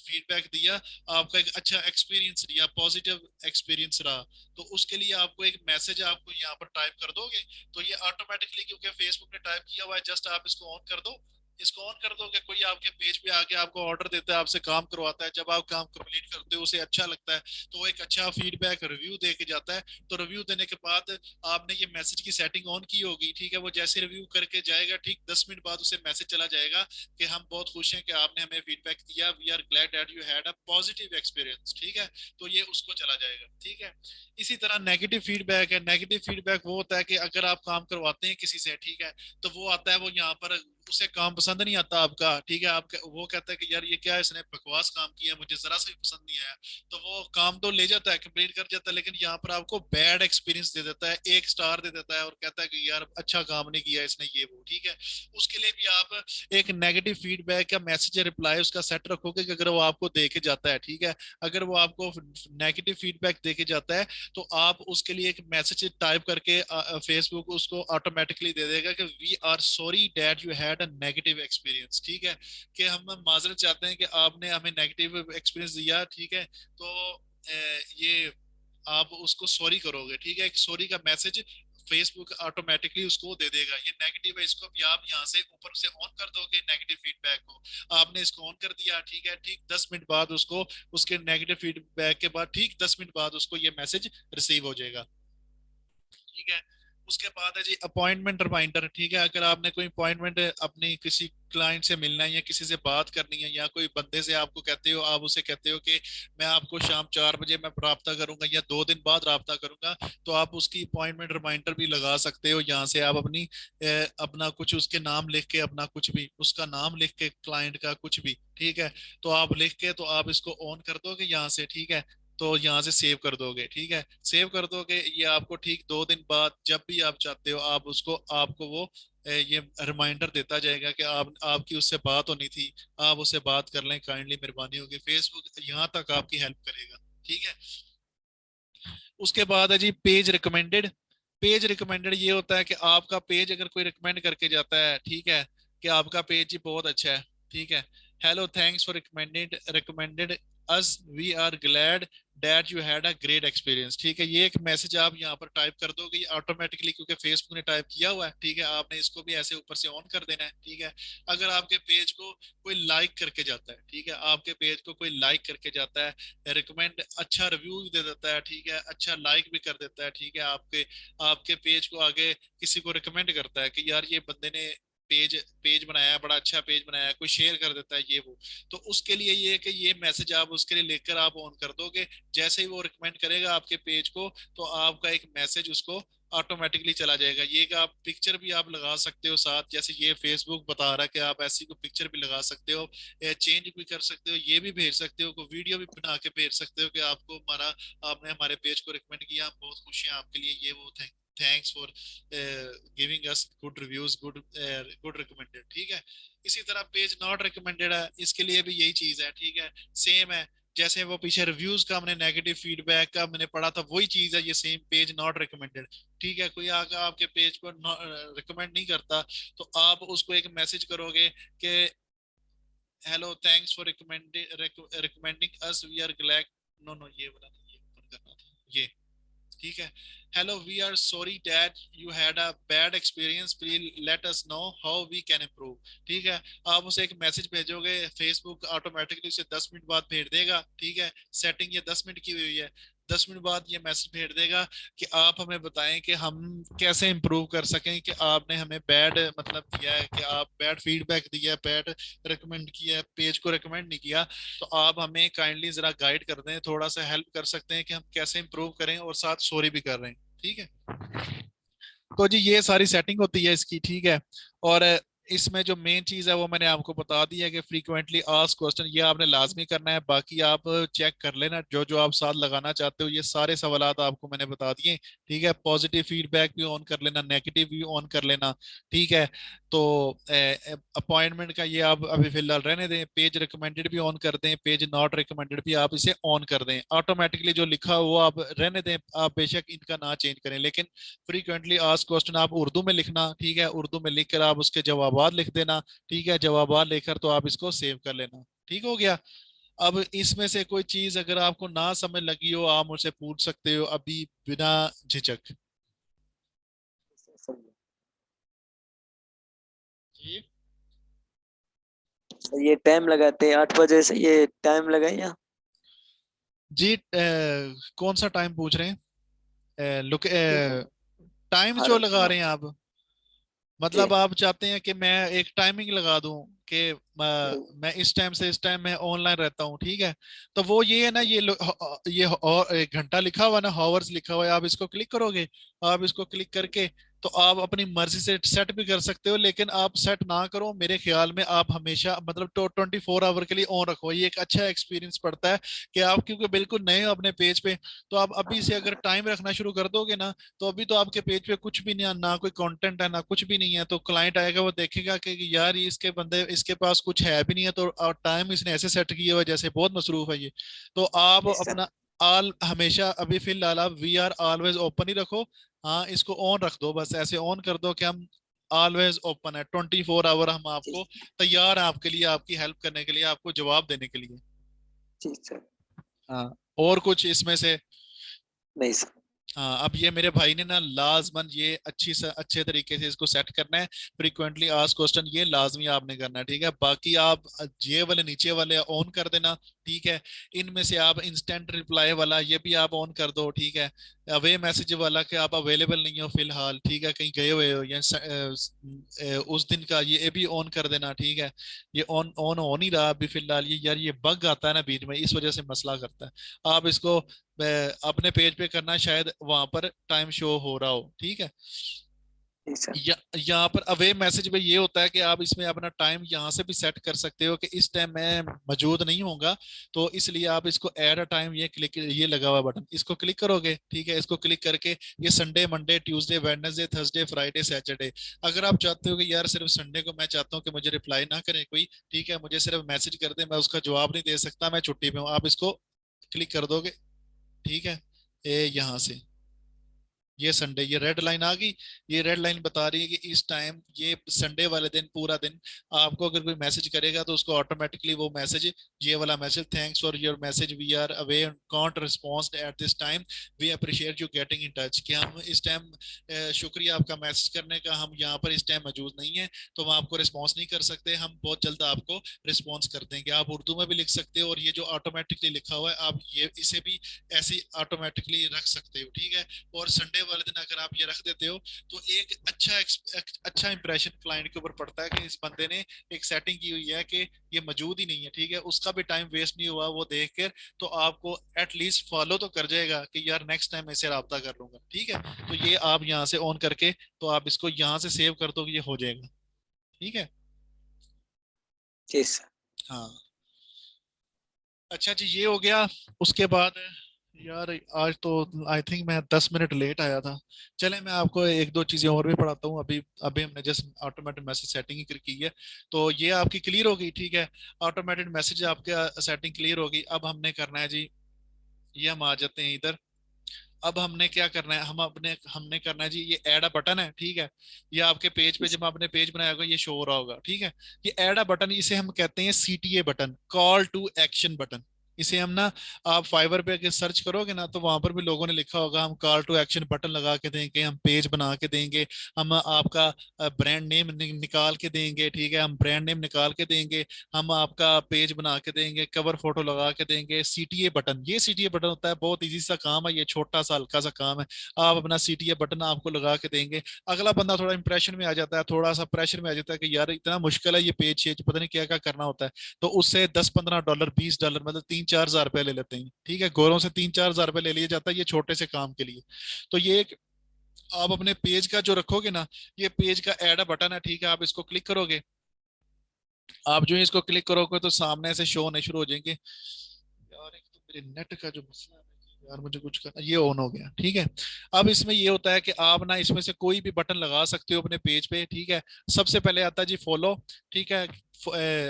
फीडबैक दिया, आपका एक अच्छा एक्सपीरियंस दिया, पॉजिटिव एक्सपीरियंस रहा। तो उसके लिए आपको एक मैसेज आपको यहाँ पर टाइप कर दोगे, तो ये ऑटोमेटिकली, क्योंकि फेसबुक ने टाइप किया हुआ है, जस्ट आप इसको ऑन कर दो। इसको ऑन कर दोगे, कोई आपके पेज पे आके आपको ऑर्डर देता है, आपसे काम करवाता है, जब आप काम कंप्लीट करते हो उसे अच्छा लगता है, तो वो एक अच्छा फीडबैक रिव्यू दे के जाता है। तो रिव्यू देने के बाद आपने ये मैसेज की सेटिंग ऑन की होगी। ठीक है, वो जैसे रिव्यू करके जाएगा, ठीक 10 मिनट बाद उसे मैसेज चला जाएगा कि हम बहुत खुश हैं कि आपने हमें फीडबैक दिया, we are glad that you had a positive experience. ठीक है, तो ये उसको चला जाएगा। ठीक है, इसी तरह नेगेटिव फीडबैक है। नेगेटिव फीडबैक वो होता है कि अगर आप काम करवाते हैं किसी से, ठीक है, तो वो आता है, वो यहाँ पर उसे काम पसंद नहीं आता आपका। ठीक है, आप वो कहता है कि यार ये क्या है, इसने बकवास काम किया, मुझे जरा सा भी पसंद नहीं आया, तो वो काम तो ले जाता है, कंप्लीट कर जाता है, लेकिन यहाँ पर आपको बैड एक्सपीरियंस दे देता है, 1 स्टार दे देता है, और कहता है कि यार अच्छा काम नहीं किया इसने, ये वो। ठीक है, उसके लिए भी आप एक नेगेटिव फीडबैक का मैसेज रिप्लाई उसका सेट रखोगे कि अगर वो आपको दे के जाता है, ठीक है, अगर वो आपको नेगेटिव फीडबैक दे के जाता है, तो आप उसके लिए एक मैसेज टाइप करके फेसबुक उसको ऑटोमेटिकली दे देगा कि we are sorry that you had a negative experience. ठीक है, कि हम माजरत चाहते हैं कि आपने हमें नेगेटिव एक्सपीरियंस दिया। ठीक है, तो ये आप उसको सॉरी करोगे। ठीक है, एक सॉरी का मैसेज फेसबुक ऑटोमेटिकली उसको दे देगा। ये नेगेटिव है, इसको भी आप यहाँ से ऊपर से ऑन कर दोगे नेगेटिव फीडबैक को। आपने इसको ऑन कर दिया, ठीक है, ठीक 10 मिनट बाद उसको, उसके नेगेटिव फीडबैक के बाद ठीक 10 मिनट बाद उसको ये मैसेज रिसीव हो जाएगा। ठीक है, उसके बाद है जी अपॉइंटमेंट रिमाइंडर। ठीक है, अगर आपने कोई अपॉइंटमेंट अपनी किसी क्लाइंट से मिलना है या किसी से बात करनी है, या कोई बंदे से आपको कहते हो, आप उसे कहते हो कि मैं आपको शाम 4 बजे मैं राब्ता करूंगा या 2 दिन बाद राब्ता करूंगा, तो आप उसकी अपॉइंटमेंट रिमाइंडर भी लगा सकते हो। यहाँ से आप अपना कुछ उसके नाम लिख के, अपना कुछ भी उसका नाम लिख के, क्लाइंट का कुछ भी, ठीक है, तो आप लिख के, तो आप इसको ऑन कर दोगे यहाँ से। ठीक है, तो यहाँ से सेव कर दोगे। ठीक है, सेव कर दोगे, ये आपको ठीक 2 दिन बाद जब भी आप चाहते हो, आप उसको, आपको वो ये रिमाइंडर देता जाएगा कि आपकी उससे बात होनी थी, आप उससे बात कर लें, काइंडली मेहरबानी होगी। फेसबुक यहाँ तक आपकी हेल्प करेगा। ठीक है, उसके बाद है जी पेज रिकमेंडेड। पेज रिकमेंडेड ये होता है कि आपका पेज अगर कोई रिकमेंड करके जाता है, ठीक है, कि आपका पेज जी बहुत अच्छा है, ठीक है, hello thanks for recommended recommended us, we are glad that you had a great experience. ठीक है, ये एक मैसेज आप यहाँ पर टाइप कर दोगे ऑटोमेटिकली, क्योंकि फेसबुक ने टाइप किया हुआ है। ठीक है, आपने इसको भी ऐसे ऊपर से ऑन कर देना है। ठीक है, अगर आपके पेज को कोई लाइक करके जाता है, ठीक है, आपके पेज को कोई लाइक करके जाता है, रिकमेंड, अच्छा रिव्यू दे देता है, ठीक है, अच्छा लाइक भी कर देता है, ठीक है, आपके आपके पेज को आगे किसी को रिकमेंड करता है कि यार ये बंदे ने पेज पेज बनाया है, बड़ा अच्छा पेज बनाया है, कोई शेयर कर देता है ये वो, तो उसके लिए ये है कि ये मैसेज आप उसके लिए लेकर आप ऑन कर दोगे। जैसे ही वो रिकमेंड करेगा आपके पेज को, तो आपका एक मैसेज उसको ऑटोमेटिकली चला जाएगा। ये कि आप पिक्चर भी आप लगा सकते हो साथ, जैसे ये फेसबुक बता रहा है कि आप ऐसी को पिक्चर भी लगा सकते हो, चेंज भी कर सकते हो, ये भी भेज सकते हो, कोई वीडियो भी बना के भेज सकते हो कि आपको हमारा, आपने हमारे पेज को रिकमेंड किया, हम बहुत खुश हैं आपके लिए, ये वो, thanks for giving us good reviews, good recommended. ठीक है, इसी तरह पेज नॉट रिकमेंडेड है, इसके लिए भी यही चीज है। ठीक है, सेम है, जैसे वो पीछे रिव्यूज का हमने नेगेटिव फीडबैक का मैंने पढ़ा था, वही चीज है ये सेम, पेज नॉट रिकमेंडेड। ठीक है, कोई आगे आपके पेज को रिकमेंड नहीं करता, तो आप उसको एक मैसेज करोगे कि hello, thanks for recommending us, we are glad, no no ये वाला नहीं, ये ऊपर करना था ये। ठीक है, hello, we are sorry that you had a bad experience, please let us know how we can improve. ठीक है, आप उसे एक मैसेज भेजोगे, फेसबुक ऑटोमेटिकली उसे 10 मिनट बाद भेज देगा। ठीक है, सेटिंग ये 10 मिनट की हुई है, 10 मिनट बाद ये मैसेज भेज देगा कि आप हमें बताएं कि हम कैसे इम्प्रूव कर सकें, कि आपने हमें बैड मतलब दिया है, कि आप बैड फीडबैक दिया है, बैड रिकमेंड किया है, पेज को रिकमेंड नहीं किया, तो आप हमें काइंडली जरा गाइड कर दें, थोड़ा सा हेल्प कर सकते हैं कि हम कैसे इंप्रूव करें, और साथ सॉरी भी कर रहे हैं। ठीक है, तो जी ये सारी सेटिंग होती है इसकी। ठीक है, और इसमें जो मेन चीज है वो मैंने आपको बता दी है कि फ्रीक्वेंटली आस्क्ड क्वेश्चन ये आपने लाजमी करना है। बाकी आप चेक कर लेना, जो जो आप साथ लगाना चाहते हो, ये सारे सवालात आपको मैंने बता दिए। ठीक है, पॉजिटिव फीडबैक भी ऑन कर लेना, नेगेटिव भी ऑन कर लेना। ठीक है, तो अपॉइंटमेंट का ये आप अभी फिलहाल रहने दें, पेज रिकमेंडेड भी ऑन कर दें, पेज नॉट रिकमेंडेड भी आप इसे ऑन कर दें, ऑटोमेटिकली जो लिखा हो वो आप रहने दें, आप बेशक इनका ना चेंज करें, लेकिन फ्रीक्वेंटली आस्क्ड क्वेश्चन आप उर्दू में लिखना। ठीक है, उर्दू में लिखकर आप उसके जवाबात लिख देना। ठीक है, जवाबात लेकर तो आप इसको सेव कर लेना। ठीक हो गया। अब इसमें से कोई चीज अगर आपको ना समझ लगी हो, आप मुझसे पूछ सकते हो अभी, बिना झिझक। समझे। जी ये टाइम लगाते हैं 8 बजे से, ये टाइम लगाए। जी, कौन सा टाइम पूछ रहे हैं? लुक, टाइम हर जो लगा हाँ रहे हैं आप, जी मतलब आप चाहते हैं कि मैं एक टाइमिंग लगा दूं कि जी मैं इस टाइम से इस टाइम में ऑनलाइन रहता हूँ। ठीक है, तो वो ये है ना, ये और एक घंटा लिखा हुआ ना, हॉवर्स लिखा हुआ है, आप इसको क्लिक करोगे, आप इसको क्लिक करके तो आप अपनी मर्जी से सेट भी कर सकते हो, लेकिन आप सेट ना करो, मेरे ख्याल में आप हमेशा मतलब 24 आवर के लिए ऑन रखो, ये एक अच्छा एक्सपीरियंस पड़ता है कि आप क्योंकि बिल्कुल नए हो अपने पेज पे, तो आप अभी से अगर टाइम रखना शुरू कर दोगे ना, तो अभी तो आपके पेज पे कुछ भी नहीं, ना कोई कंटेंट है ना कुछ भी नहीं है, तो क्लाइंट आएगा वो देखेगा कि यार ये इसके बंदे, इसके पास कुछ है भी नहीं है, तो टाइम इसने ऐसे सेट किया हुआ है जैसे बहुत मसरूफ है ये। तो आप जी सर। अपना आल हमेशा अभी फिलहाल आप वी आर ऑलवेज ओपन ही रखो। हाँ, इसको ऑन रख दो, बस ऐसे ऑन कर दो कि हम ऑलवेज ओपन है, 24 आवर हम जी आपको तैयार हैं, आपके लिए, आपकी हेल्प करने के लिए, आपको जवाब देने के लिए। जी सर। हाँ, और कुछ इसमें से? नहीं सर। हाँ, अब ये मेरे भाई ने ना लाजमन ये अच्छे तरीके से इसको सेट करना है। फ्रीक्वेंटली आस्क क्वेश्चन ये लाजमी आपने करना है। ठीक है, बाकी आप ये वाले नीचे वाले ऑन कर देना। ठीक है, इनमें से आप इंस्टेंट रिप्लाई वाला ये भी आप ऑन कर दो। ठीक है, अवे मैसेज वाला कि आप अवेलेबल नहीं हो फिलहाल, ठीक है, कहीं गए हुए हो, या उस दिन का ये भी ऑन कर देना। ठीक है, ये ऑन ऑन हो नहीं रहा अभी फिलहाल, ये यार ये बग आता है ना बीच में, इस वजह से मसला करता है। आप इसको अपने पेज पे करना, शायद वहां पर टाइम शो हो रहा हो। ठीक है, जी सर। यहाँ पर अवे मैसेज में ये होता है कि आप इसमें अपना टाइम यहाँ से भी सेट कर सकते हो कि इस टाइम मैं मौजूद नहीं होऊंगा, तो इसलिए आप इसको ऐड अ टाइम, ये क्लिक, ये लगा हुआ बटन, इसको क्लिक करोगे। ठीक है, इसको क्लिक करके ये Sunday, Monday, Tuesday, Wednesday, Thursday, Friday, Saturday, अगर आप चाहते हो कि यार सिर्फ संडे को मैं चाहता हूँ कि मुझे रिप्लाई ना करे कोई, ठीक है, मुझे सिर्फ मैसेज कर दे, मैं उसका जवाब नहीं दे सकता, मैं छुट्टी पे हूँ, आप इसको क्लिक कर दोगे। ठीक है, ये यहाँ से ये संडे, ये रेड लाइन आ गई। ये रेड लाइन बता रही है कि इस टाइम ये संडे वाले दिन पूरा दिन आपको अगर कोई मैसेज करेगा तो उसको ऑटोमेटिकली वो मैसेज, ये वाला message, thanks for your message, we are away, can't response at this time, we appreciate you getting in touch, कि हम इस टाइम शुक्रिया आपका मैसेज करने का, हम यहाँ पर इस टाइम मौजूद नहीं है तो हम आपको रिस्पॉन्स नहीं कर सकते, हम बहुत जल्द आपको रिस्पॉन्स कर देंगे। आप उर्दू में भी लिख सकते हो, और ये जो ऑटोमेटिकली लिखा हुआ है आप ये इसे भी ऐसे ऑटोमेटिकली रख सकते हो, ठीक है। और संडे वाले दिन अगर आप ये रख देते हो तो एक अच्छा इंप्रेशन क्लाइंट के ऊपर पड़ता है कि इस बंदे ने एक सेटिंग की हुई है कि ये मौजूद ही नहीं है, ठीक है, उसका भी टाइम वेस्ट नहीं हुआ वो देख कर, तो आपको एटलीस्ट फॉलो तो कर जाएगा कि यार नेक्स्ट टाइम ऐसे रब्ता कर लूंगा, ठीक है। तो ये आप यहाँ से ऑन करके, तो आप इसको यहाँ से सेव कर दो कि ये हो जाएगा, ठीक है। जी सर। हाँ, अच्छा जी, ये हो गया। उसके बाद यार आज तो आई थिंक मैं 10 मिनट लेट आया था। चले मैं आपको एक दो चीजें और भी पढ़ाता हूँ। अभी अभी हमने जस्ट ऑटोमेटेड मैसेज सेटिंग ही की है, तो ये आपकी क्लियर हो गई, ठीक है। ऑटोमेटेड मैसेज आपके सेटिंग क्लियर होगी। अब हमने करना है जी, ये हम आ जाते हैं इधर। अब हमने क्या करना है, हमने करना है जी, ये ऐड अ बटन है, ठीक है। ये आपके पेज पे, जब आपने पेज बनाया होगा ये शो हो रहा होगा, ठीक है। ये ऐड अ बटन, इसे हम कहते हैं CTA button, call to action button. इसे हम ना, आप फाइवर पे अगर सर्च करोगे ना तो वहां पर भी लोगों ने लिखा होगा, हम कॉल टू एक्शन बटन लगा के देंगे, हम पेज बना के देंगे, हम आपका ब्रांड नेम निकाल के देंगे, ठीक है, हम ब्रांड नेम निकाल के देंगे, हम आपका पेज बना के देंगे, कवर फोटो लगा के देंगे। सीटीए बटन, ये सीटीए बटन होता है, बहुत इजी सा काम है, ये छोटा सा हल्का सा काम है। आप अपना सीटीए बटन आपको लगा के देंगे, अगला बंदा थोड़ा इंप्रेशन में आ जाता है, थोड़ा सा प्रेशर में आ जाता है कि यार इतना मुश्किल है ये पेज शेज, पता नहीं क्या क्या करना होता है, तो उससे $10-15, $20, मतलब 3-4 हज़ार रुपये ले लेते हैं, ठीक है। गोरों से 3-4 हज़ार रुपये ले लिया जाता है ये छोटे से काम के लिए। तो ये एक, आप अपने पेज का जो रखोगे ना, ये पेज का ऐड बटन है, ठीक है। आप इसको क्लिक करोगे, आप जो है इसको क्लिक करोगे तो सामने से शो होने शुरू हो जाएंगे। यार एक तो मेरे नेट का जो मसला है यार, मुझे कुछ करना, ये ऑन हो गया, ठीक है। अब इसमें ये होता है कि आप ना इसमें से कोई भी बटन लगा सकते हो अपने पेज पे, ठीक है। सबसे पहले आता है जी फॉलो, ठीक है।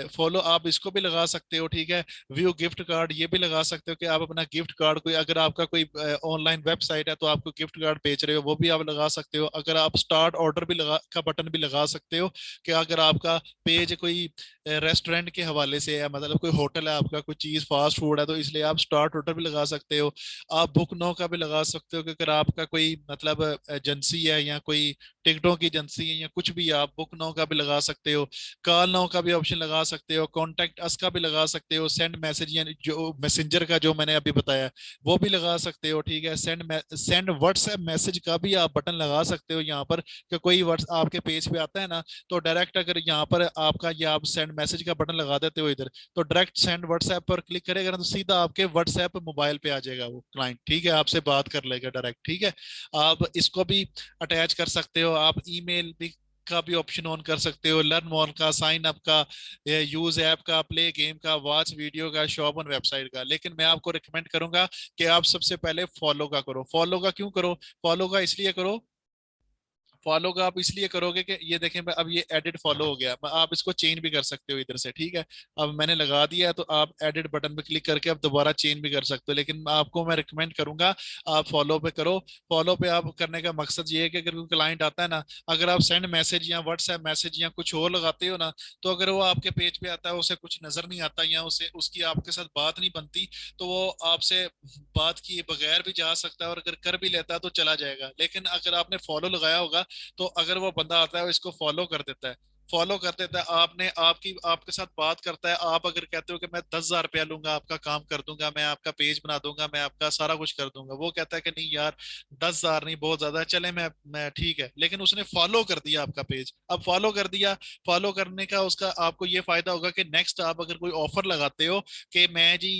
फॉलो आप इसको भी लगा सकते हो, ठीक है। व्यू गिफ्ट कार्ड, ये भी लगा सकते हो कि आप अपना गिफ्ट कार्ड, कोई अगर आपका कोई ऑनलाइन वेबसाइट है तो आपको गिफ्ट कार्ड बेच रहे हो, वो भी आप लगा सकते हो। अगर आप स्टार्ट ऑर्डर भी लगा का बटन भी लगा सकते हो, कि अगर आपका पेज कोई रेस्टोरेंट के हवाले से है, मतलब कोई होटल है आपका, कोई चीज फास्ट फूड है, तो इसलिए आप स्टार्ट ऑर्डर भी लगा सकते हो। आप बुक नाउ का भी लगा सकते हो कि अगर आपका कोई मतलब एजेंसी है या कोई टिकटों की एजेंसी है या कुछ भी, आप बुक नाउ का भी लगा सकते हो। कॉल नाउ का भी ऑप्शन लगा सकते हो, कॉन्टेक्ट अस का भी लगा सकते हो, सेंड मैसेज यानी जो मैसेंजर का जो मैंने अभी बताया वो भी लगा सकते हो, ठीक है। सेंड व्हाट्सएप मैसेज का भी आप बटन लगा सकते हो यहाँ पर, कि कोई व्हाट्स आपके पेज पे आता है ना, तो डायरेक्ट अगर यहाँ पर आपका ये आप सेंड मैसेज का बटन लगा देते हो इधर, तो डायरेक्ट सेंड व्हाट्सएप पर क्लिक करेगा ना तो सीधा आपके व्हाट्सएप मोबाइल पे आ जाएगा वो क्लाइंट, ठीक है, आपसे बात कर लेगा डायरेक्ट, ठीक है। आप इसको भी अटैच कर सकते हो, आप ईमेल भी का भी ऑप्शन ऑन कर सकते हो, लर्न मोर का, साइन अप का, यूज ऐप का, प्ले गेम का, वॉच वीडियो का, शॉप ऑन वेबसाइट का। लेकिन मैं आपको रिकमेंड करूंगा कि आप सबसे पहले फॉलो का करो। फॉलो का क्यों करो? फॉलो का इसलिए करो, फॉलो का आप इसलिए करोगे कि ये देखें अब ये एडिट फॉलो हो गया, आप इसको चेंज भी कर सकते हो इधर से, ठीक है। अब मैंने लगा दिया है तो आप एडिट बटन पे क्लिक करके अब दोबारा चेंज भी कर सकते हो, लेकिन आपको मैं रिकमेंड करूंगा आप फॉलो पे करो। फॉलो पे आप करने का मकसद ये है कि अगर कोई क्लाइंट आता है ना, अगर आप सेंड मैसेज या व्हाट्सएप मैसेज या कुछ और लगाते हो ना, तो अगर वो आपके पेज पे आता है, उसे कुछ नजर नहीं आता या उसे उसकी आपके साथ बात नहीं बनती, तो वो आपसे बात किए बगैर भी जा सकता है, और अगर कर भी लेता है तो चला जाएगा। लेकिन अगर आपने फॉलो लगाया होगा, तो अगर वो बंदा आता है वो इसको फॉलो कर देता है, फॉलो कर देता है, आपने आपकी आपके साथ बात करता है, आप अगर कहते हो कि मैं 10,000 रुपया लूंगा, आपका काम कर दूंगा, मैं आपका पेज बना दूंगा, मैं आपका सारा कुछ कर दूंगा, वो कहता है कि नहीं यार 10,000 नहीं, बहुत ज्यादा है, चले मैं ठीक है। लेकिन उसने फॉलो कर दिया आपका पेज, अब फॉलो कर दिया, फॉलो करने का उसका आपको ये फायदा होगा कि नेक्स्ट आप अगर कोई ऑफर लगाते हो कि मैं जी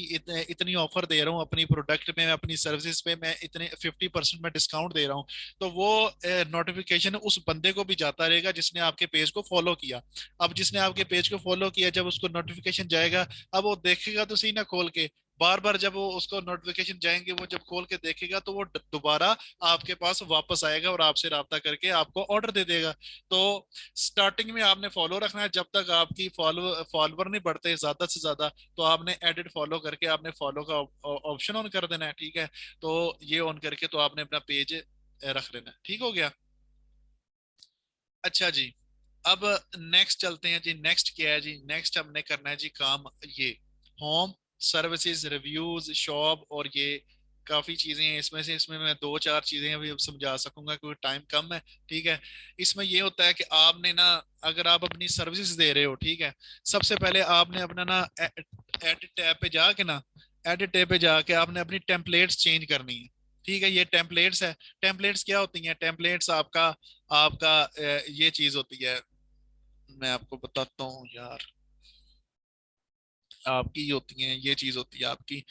इतनी ऑफर दे रहा हूँ अपनी प्रोडक्ट में, अपनी सर्विसेज पे मैं इतने 50% में डिस्काउंट दे रहा हूँ, तो वो नोटिफिकेशन उस बंदे को भी जाता रहेगा जिसने आपके पेज को फॉलो किया। अब जिसने आपके पेज को फॉलो किया, जब उसको नोटिफिकेशन जाएगा, अब वो देखेगा तो सही ना खोल के, बार बार जब वो उसको नोटिफिकेशन जाएंगे, वो जब खोल के देखेगा तो वो दोबारा आपके पास वापस आएगा और आपसे राब्ता करके आपको ऑर्डर दे देगा। तो स्टार्टिंग में आपने फॉलो रखना है, जब तक आपकी फॉलोवर नहीं बढ़ते ज्यादा से ज्यादा, तो आपने एडिट फॉलो करके आपने फॉलो का ऑप्शन ऑन कर देना है, ठीक है। तो ये ऑन करके तो आपने अपना पेज रख लेना। ठीक हो गया। अच्छा जी, अब नेक्स्ट चलते हैं जी। नेक्स्ट क्या है जी? नेक्स्ट हमने करना है जी काम, ये होम सर्विसेज, रिव्यूज, शॉप, और ये काफी चीजें हैं इसमें से। इसमें मैं दो चार चीजें अभी अब समझा सकूंगा क्योंकि टाइम कम है। ठीक है। इसमें ये होता है कि आपने ना, अगर आप अपनी सर्विसेज दे रहे हो, ठीक है, सबसे पहले आपने अपना ना एडिट टैब पे जाके ना, एडिट टैब पे जाके आपने अपनी टेम्पलेट्स चेंज करनी है। ठीक है, ये टेम्पलेट्स है। टेम्पलेट्स क्या होती हैं? टेम्पलेट्स आपका आपका ये चीज होती है, मैं आपको बताता हूँ यार। आपकी ये होती है, ये चीज होती है आपकी,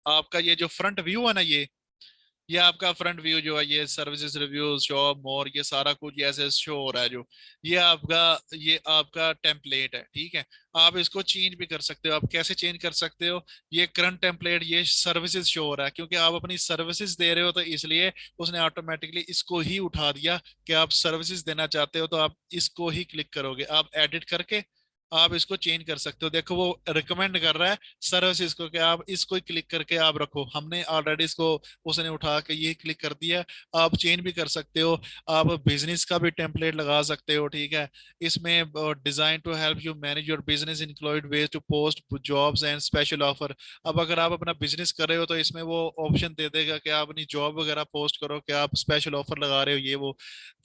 आपका ये जो फ्रंट व्यू है ना, ये आपका फ्रंट व्यू जो है, ये सर्विसेज, रिव्यूज, शॉप, मोर, ये सारा कुछ ऐसे शो हो रहा है जो, ये आपका टेम्पलेट है। ठीक है। आप इसको चेंज भी कर सकते हो। आप कैसे चेंज कर सकते हो? ये करंट टेम्पलेट, ये सर्विसेज शो हो रहा है क्योंकि आप अपनी सर्विसेज दे रहे हो, तो इसलिए उसने ऑटोमेटिकली इसको ही उठा दिया कि आप सर्विसेज देना चाहते हो, तो आप इसको ही क्लिक करोगे। आप एडिट करके आप इसको चेंज कर सकते हो। देखो वो रिकमेंड कर रहा है सर्विसेज को कि आप इसको ही क्लिक करके आप रखो। हमने ऑलरेडी इसको, उसने उठा के ये क्लिक कर दिया। आप चेंज भी कर सकते हो। आप बिजनेस का भी टेम्पलेट लगा सकते हो। ठीक है। इसमें design to help you manage your business include ways to post jobs and special offer. अब अगर आप अपना बिजनेस कर रहे हो तो इसमें वो ऑप्शन दे देगा कि आप अपनी जॉब वगैरह पोस्ट करो, कि आप स्पेशल ऑफर लगा रहे हो, ये वो।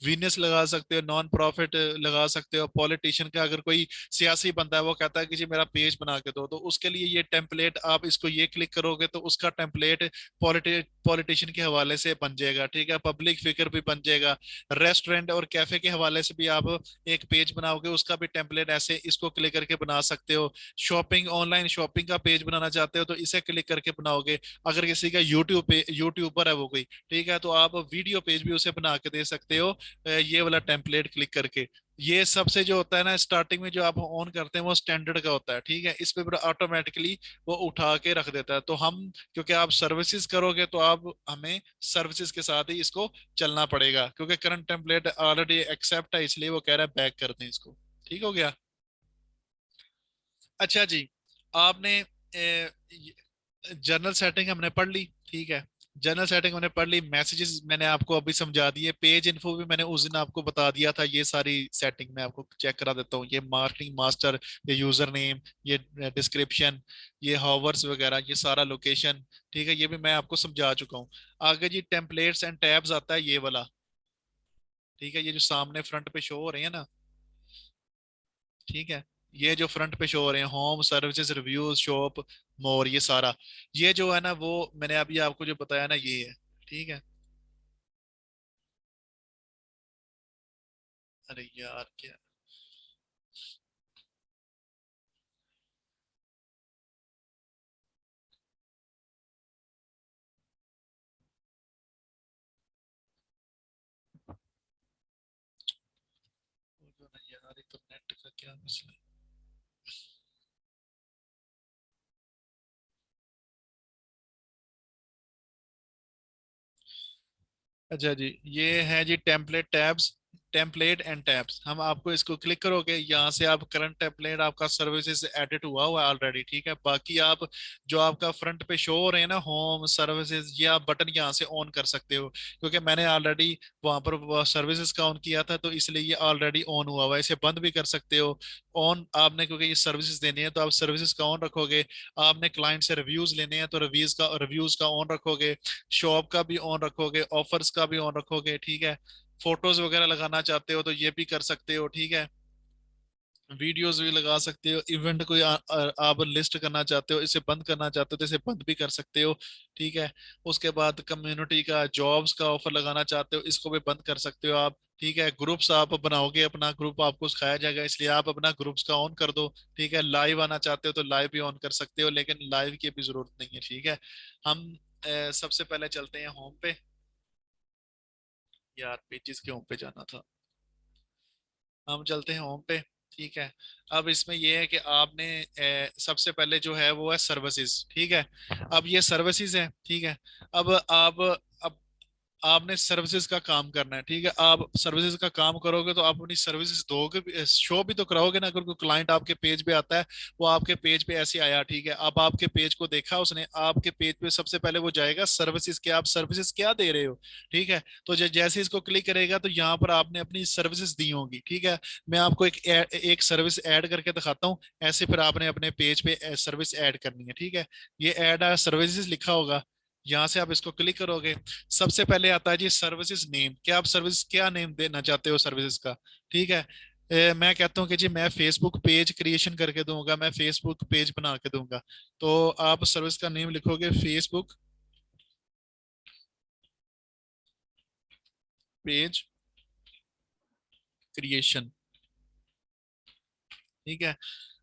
बिजनेस लगा सकते हो, नॉन प्रॉफिट लगा सकते हो। पॉलिटिशियन का, अगर कोई सियासी बंदा है, वो कहता है कि जी मेरा पेज बना के दो, तो उसके लिए ये टेम्पलेट, आप इसको ये क्लिक करोगे तो उसका टेम्पलेट पॉलिटिशियन के हवाले से बन जाएगा। ठीक है। पब्लिक फिगर भी बन जाएगा। रेस्टोरेंट और कैफे के हवाले से भी आप एक पेज बनाओगे, उसका भी टेम्पलेट ऐसे इसको क्लिक करके बना सकते हो। शॉपिंग, ऑनलाइन शॉपिंग का पेज बनाना चाहते हो तो इसे क्लिक करके बनाओगे। अगर किसी का यूट्यूबर है वो कोई, ठीक है, तो आप वीडियो पेज भी उसे बना के दे सकते हो ये वाला टेम्पलेट क्लिक करके। ये सबसे जो होता है ना, स्टार्टिंग में जो आप ऑन करते हैं वो स्टैंडर्ड का होता है। ठीक है। इस पे ऑटोमेटिकली वो उठा के रख देता है। तो हम, क्योंकि आप सर्विसेज करोगे तो आप, हमें सर्विसेज के साथ ही इसको चलना पड़ेगा, क्योंकि करंट टेम्पलेट ऑलरेडी एक्सेप्ट है, इसलिए वो कह रहा है बैक कर दें इसको। ठीक हो गया। अच्छा जी, आपने जनरल सेटिंग हमने पढ़ ली। ठीक है। जनरल सेटिंग हमने पढ़ ली। मैसेजेस मैंने आपको अभी समझा दिए। पेज इन्फो भी मैंने उस दिन आपको बता दिया था। ये सारी सेटिंग मैं आपको चेक करा देता हूँ। ये मार्केटिंग मास्टर, ये यूजर नेम, ये डिस्क्रिप्शन, ये हॉवर्स वगैरह, ये सारा लोकेशन। ठीक है। ये भी मैं आपको समझा चुका हूँ। आगे जी टेम्पलेट्स एंड टैब्स आता है, ये वाला। ठीक है। ये जो सामने फ्रंट पे शो हो रहे हैं ना, ठीक है, ये जो फ्रंट पे शो हो रहे हैं, होम, सर्विसेज, रिव्यूज, शॉप, मोर, ये सारा, ये जो है ना, वो मैंने अभी आपको जो बताया ना, ये है। ठीक है। अरे यार क्या, यार ये तो नेट का क्या मसला है। अच्छा जी, ये है जी template tabs, template and tabs. हम आपको इसको क्लिक करोगे, यहाँ से आप करंट टेम्पलेट आपका सर्विसेज एडिट हुआ है ऑलरेडी। ठीक है। बाकी आप जो आपका फ्रंट पे शो हो रहे हैं ना, होम, सर्विसेज, ये आप बटन यहाँ से ऑन कर सकते हो, क्योंकि मैंने ऑलरेडी वहाँ पर सर्विसेज का ऑन किया था, तो इसलिए ये ऑलरेडी ऑन हुआ है। इसे बंद भी कर सकते हो। ऑन आपने, क्योंकि ये सर्विसेज देनी है तो आप सर्विसेज का ऑन रखोगे। आपने क्लाइंट से रिव्यूज लेने हैं तो रिव्यूज का ऑन रखोगे। शॉप का भी ऑन रखोगे, ऑफर्स का भी ऑन रखोगे। ठीक है। फोटोज वगैरह लगाना चाहते हो तो ये भी कर सकते हो। ठीक है। वीडियोस भी लगा सकते हो। इवेंट कोई आप लिस्ट करना चाहते हो, इसे बंद करना चाहते हो तो इसे बंद भी कर सकते हो। ठीक है। उसके बाद कम्युनिटी का, जॉब्स का ऑफर लगाना चाहते हो, इसको भी बंद कर सकते हो आप। ठीक है। ग्रुप्स आप बनाओगे, अपना ग्रुप आपको सिखाया जाएगा, इसलिए आप अपना ग्रुप्स का ऑन कर दो। ठीक है। लाइव आना चाहते हो तो लाइव भी ऑन कर सकते हो, लेकिन लाइव की भी जरूरत नहीं है। ठीक है। हम सबसे पहले चलते हैं होम पे। यार पेजेस के होम पे जाना था। हम चलते हैं होम पे। ठीक है। अब इसमें यह है कि आपने सबसे पहले जो है वो है सर्विसेज। ठीक है। अब ये सर्विसेज है। ठीक है। अब आप, अब आपने सर्विसेज का काम करना है, ठीक है। आप सर्विसेज का काम करोगे तो आप अपनी सर्विसेज दोगे, शो भी तो कराओगे ना। अगर कोई क्लाइंट आपके पेज पे आता है, वो आपके पेज पे ऐसे आया, ठीक है, अब आपके पेज को देखा उसने, आपके पेज पे सबसे पहले वो जाएगा सर्विसेज के, आप सर्विसेज क्या दे रहे हो, ठीक है। तो जैसे इसको क्लिक करेगा तो यहाँ पर आपने अपनी सर्विसेज दी होंगी, ठीक है। मैं आपको एक सर्विस ऐड करके दिखाता हूँ, ऐसे फिर आपने अपने पेज पे सर्विस ऐड करनी है, ठीक है। ये ऐड सर्विसेज लिखा होगा, यहाँ से आप इसको क्लिक करोगे, सबसे पहले आता है जी सर्विसेज नेम, क्या आप सर्विस क्या नेम देना चाहते हो सर्विसेज का, ठीक है। मैं कहता हूँ कि जी मैं फेसबुक पेज क्रिएशन करके दूंगा, मैं फेसबुक पेज बना के दूंगा। तो आप सर्विस का नेम लिखोगे फेसबुक पेज क्रिएशन, ठीक है।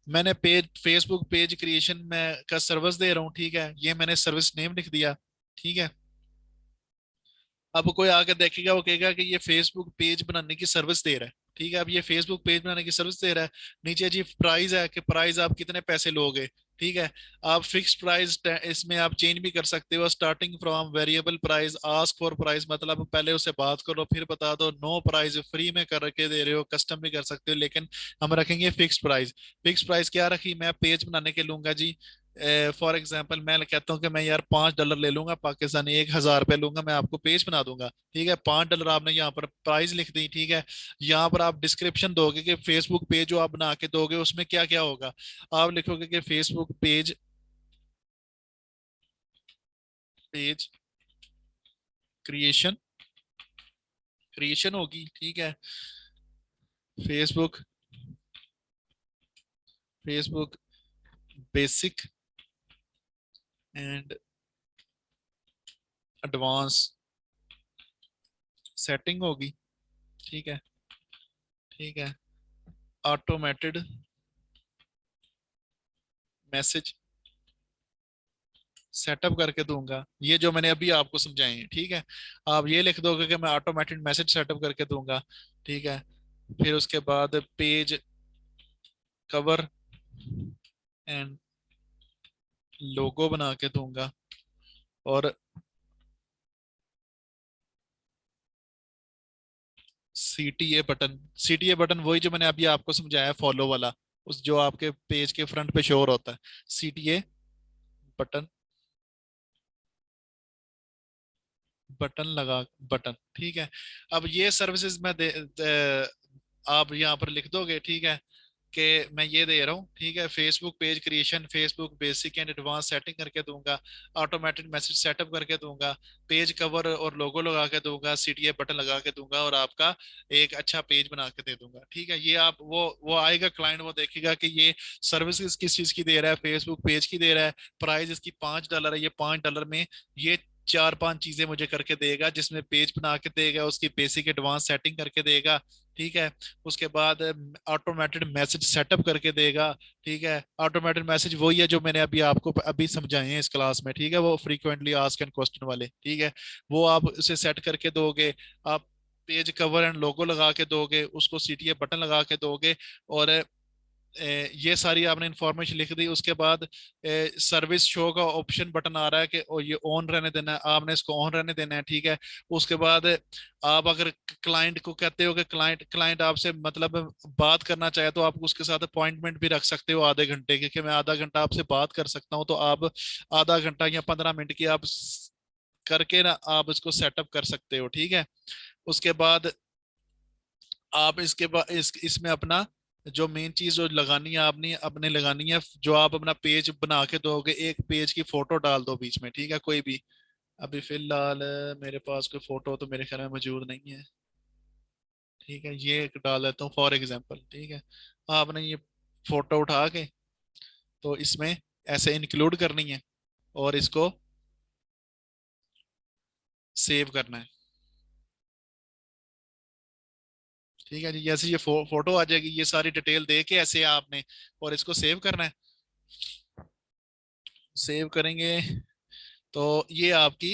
मैंने पेज फेसबुक पेज क्रिएशन में का सर्विस दे रहा हूँ, ठीक है, ये मैंने सर्विस नेम लिख दिया, ठीक है। अब कोई आके देखेगा, वो कहेगा कि ये फेसबुक पेज बनाने की सर्विस दे रहा है, ठीक है। अब ये फेसबुक पेज बनाने की सर्विस दे रहा है, नीचे जी प्राइस है कि प्राइस आप कितने पैसे लोगे, ठीक है। आप फिक्स प्राइस इसमें आप चेंज भी कर सकते हो, starting from variable price, ask for price, मतलब पहले उससे बात करो फिर बता दो, नो प्राइस फ्री में करके दे रहे हो, कस्टम भी कर सकते हो, लेकिन हम रखेंगे फिक्स प्राइस। फिक्स प्राइस क्या रखी, मैं पेज बनाने के लूंगा जी, फॉर एग्जाम्पल मैं कहता हूँ कि मैं यार $5 ले लूंगा पाकिस्तानी, 1,000 रुपये लूंगा, मैं आपको पेज बना दूंगा, ठीक है। $5 आपने यहाँ पर प्राइस लिख दी, ठीक है। यहाँ पर आप डिस्क्रिप्शन दोगे कि फेसबुक पेज जो आप बना के दोगे उसमें क्या क्या होगा। आप लिखोगे कि Facebook page page creation creation होगी, ठीक है। Facebook Facebook basic and advance setting होगी, ठीक है, ठीक है। ऑटोमेटेड मैसेज सेटअप करके दूंगा, ये जो मैंने अभी आपको समझाए हैं, ठीक है। आप ये लिख दोगे कि मैं ऑटोमेटेड मैसेज सेटअप करके दूंगा, ठीक है। फिर उसके बाद पेज कवर एंड लोगो बना के दूंगा, और सीटीए बटन वही जो मैंने अभी आपको समझाया फॉलो वाला, उस जो आपके पेज के फ्रंट पे शोर होता है, सीटीए बटन, बटन लगा बटन, ठीक है। अब ये सर्विसेज में आप यहाँ पर लिख दोगे, ठीक है, कि मैं ये दे रहा हूँ, ठीक है। Facebook page creation, Facebook basic and advance setting करके दूंगा, ऑटोमेटेड मैसेज सेटअप करके दूंगा, पेज कवर और लोगो लगा के दूंगा, सीटीए बटन लगा के दूंगा, और आपका एक अच्छा पेज बना के दे दूंगा, ठीक है। ये आप वो आएगा क्लाइंट, वो देखेगा कि ये सर्विस किस चीज की दे रहा है, फेसबुक पेज की दे रहा है, प्राइस इसकी $5 है, ये $5 में ये 4-5 चीजें मुझे करके देगा, जिसमें पेज बना के देगा, उसकी बेसिक एडवांस सेटिंग करके देगा, ठीक है। उसके बाद ऑटोमेटेड मैसेज सेटअप करके देगा, ठीक है। ऑटोमेटेड मैसेज वही है जो मैंने अभी आपको अभी समझाए हैं इस क्लास में, ठीक है, वो फ्रीक्वेंटली आस्क्ड एंड क्वेश्चन वाले, ठीक है। वो आप उसे सेट करके दोगे, आप पेज कवर एंड लोगो लगा के दोगे, उसको सीटीए बटन लगा के दोगे, और ये सारी आपने इंफॉर्मेशन लिख दी। उसके बाद सर्विस शो का ऑप्शन बटन आ रहा है कि ये ऑन रहने देना है, आपने इसको ऑन रहने देना है, ठीक है। उसके बाद आप अगर क्लाइंट को कहते हो कि क्लाइंट क्लाइंट आपसे मतलब बात करना चाहे, तो आप उसके साथ अपॉइंटमेंट भी रख सकते हो आधे घंटे की, कि मैं आधा घंटा आपसे बात कर सकता हूँ, तो आप आधा घंटा या 15 मिनट की आप करके ना आप इसको सेटअप कर सकते हो, ठीक है। उसके बाद आप इसके बाद इसमें अपना जो मेन चीज जो लगानी है आपने अपने लगानी है, जो आप अपना पेज बना के दोगे, एक पेज की फोटो डाल दो बीच में, ठीक है, कोई भी। अभी फिलहाल मेरे पास कोई फोटो तो मेरे ख्याल में मौजूद नहीं है, ठीक है, ये एक डाल देता हूँ फॉर एग्जांपल, ठीक है। आपने ये फोटो उठा के तो इसमें ऐसे इंक्लूड करनी है, और इसको सेव करना है, ठीक है जी। जैसे ये फोटो आ जाएगी, ये सारी डिटेल दे के ऐसे आपने, और इसको सेव करना है। सेव करेंगे तो ये आपकी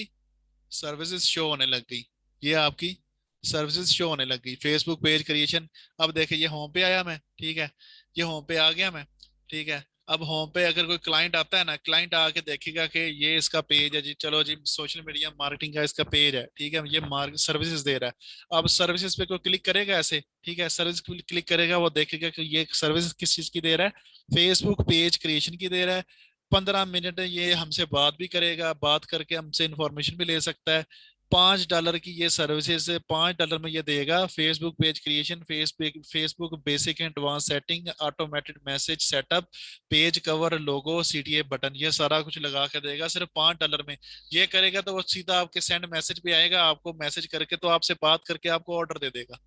सर्विसेज शो होने लग गई, ये आपकी सर्विसेज शो होने लग गई, फेसबुक पेज क्रिएशन। अब देखिए ये होम पे आया मैं, ठीक है, ये होम पे आ गया मैं, ठीक है। अब होम पे अगर कोई क्लाइंट आता है ना, क्लाइंट आके देखेगा कि ये इसका पेज है जी, चलो जी सोशल मीडिया मार्केटिंग का इसका पेज है, ठीक है, ये मार्क सर्विसेज दे रहा है। अब सर्विसेज पे कोई क्लिक करेगा ऐसे, ठीक है, सर्विस क्लिक करेगा, वो देखेगा कि ये सर्विस किस चीज की दे रहा है, फेसबुक पेज क्रिएशन की दे रहा है। 15 मिनट ये हमसे बात भी करेगा, बात करके हमसे इंफॉर्मेशन भी ले सकता है। $5 की ये सर्विसेज है, $5 में ये देगा Facebook page creation, Facebook Facebook basic advance setting, automated message setup, page cover, logo, CTA button, ये सारा कुछ लगा के देगा सिर्फ $5 में। ये करेगा तो वो सीधा आपके सेंड मैसेज भी आएगा, आपको मैसेज करके तो आपसे बात करके आपको ऑर्डर दे देगा।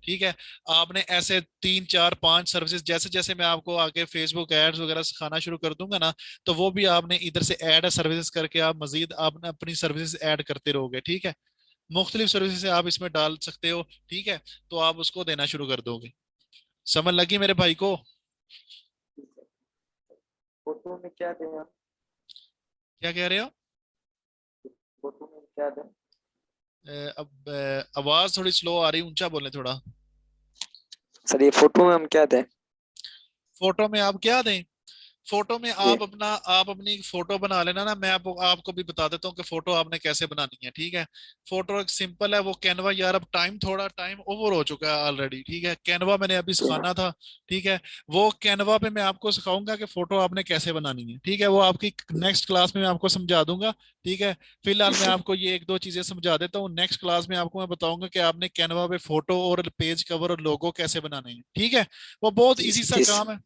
ठीक है। आपने ऐसे 3 4 5 सर्विसेज, जैसे जैसे मैं आपको आगे फेसबुक एड्स वगैरह सिखाना शुरू कर दूंगा ना, तो वो भी आपने इधर से ऐड सर्विसेज करके आप मजीद आपने अपनी सर्विसेज ऐड करते रहोगे। ठीक है। मुख्तलिफ सर्विसेज आप इसमें डाल सकते हो। ठीक है। तो आप उसको देना शुरू कर दोगे। समझ लगी मेरे भाई को? फोटो में क्या दें आप? क्या कह रहे हो? फोटो में क्या दें? अब आवाज थोड़ी स्लो आ रही, ऊंचा बोले थोड़ा। सर ये फोटो में हम क्या दें? फोटो में आप क्या दें? फोटो में जी। आप अपनी एक फोटो बना लेना ना। मैं आपको भी बता देता हूँ कि फोटो आपने कैसे बनानी है। ठीक है। फोटो एक सिंपल है, वो कैनवा, यार अब थोड़ा टाइम ओवर हो चुका है ऑलरेडी। ठीक है, कैनवा मैंने अभी जी। सिखाना था। ठीक है। वो कैनवा पे मैं आपको सिखाऊंगा कि फोटो आपने कैसे बनानी है। ठीक है, वो आपकी नेक्स्ट क्लास में मैं आपको समझा दूंगा। ठीक है। जी फिलहाल मैं सर। आपको ये एक दो चीजें समझा देता हूँ, नेक्स्ट क्लास में आपको मैं बताऊंगा कि आपने कैनवा पे फोटो और पेज कवर और लोगो कैसे बनाने हैं। ठीक है। वो बहुत जी इजी सा जी काम है।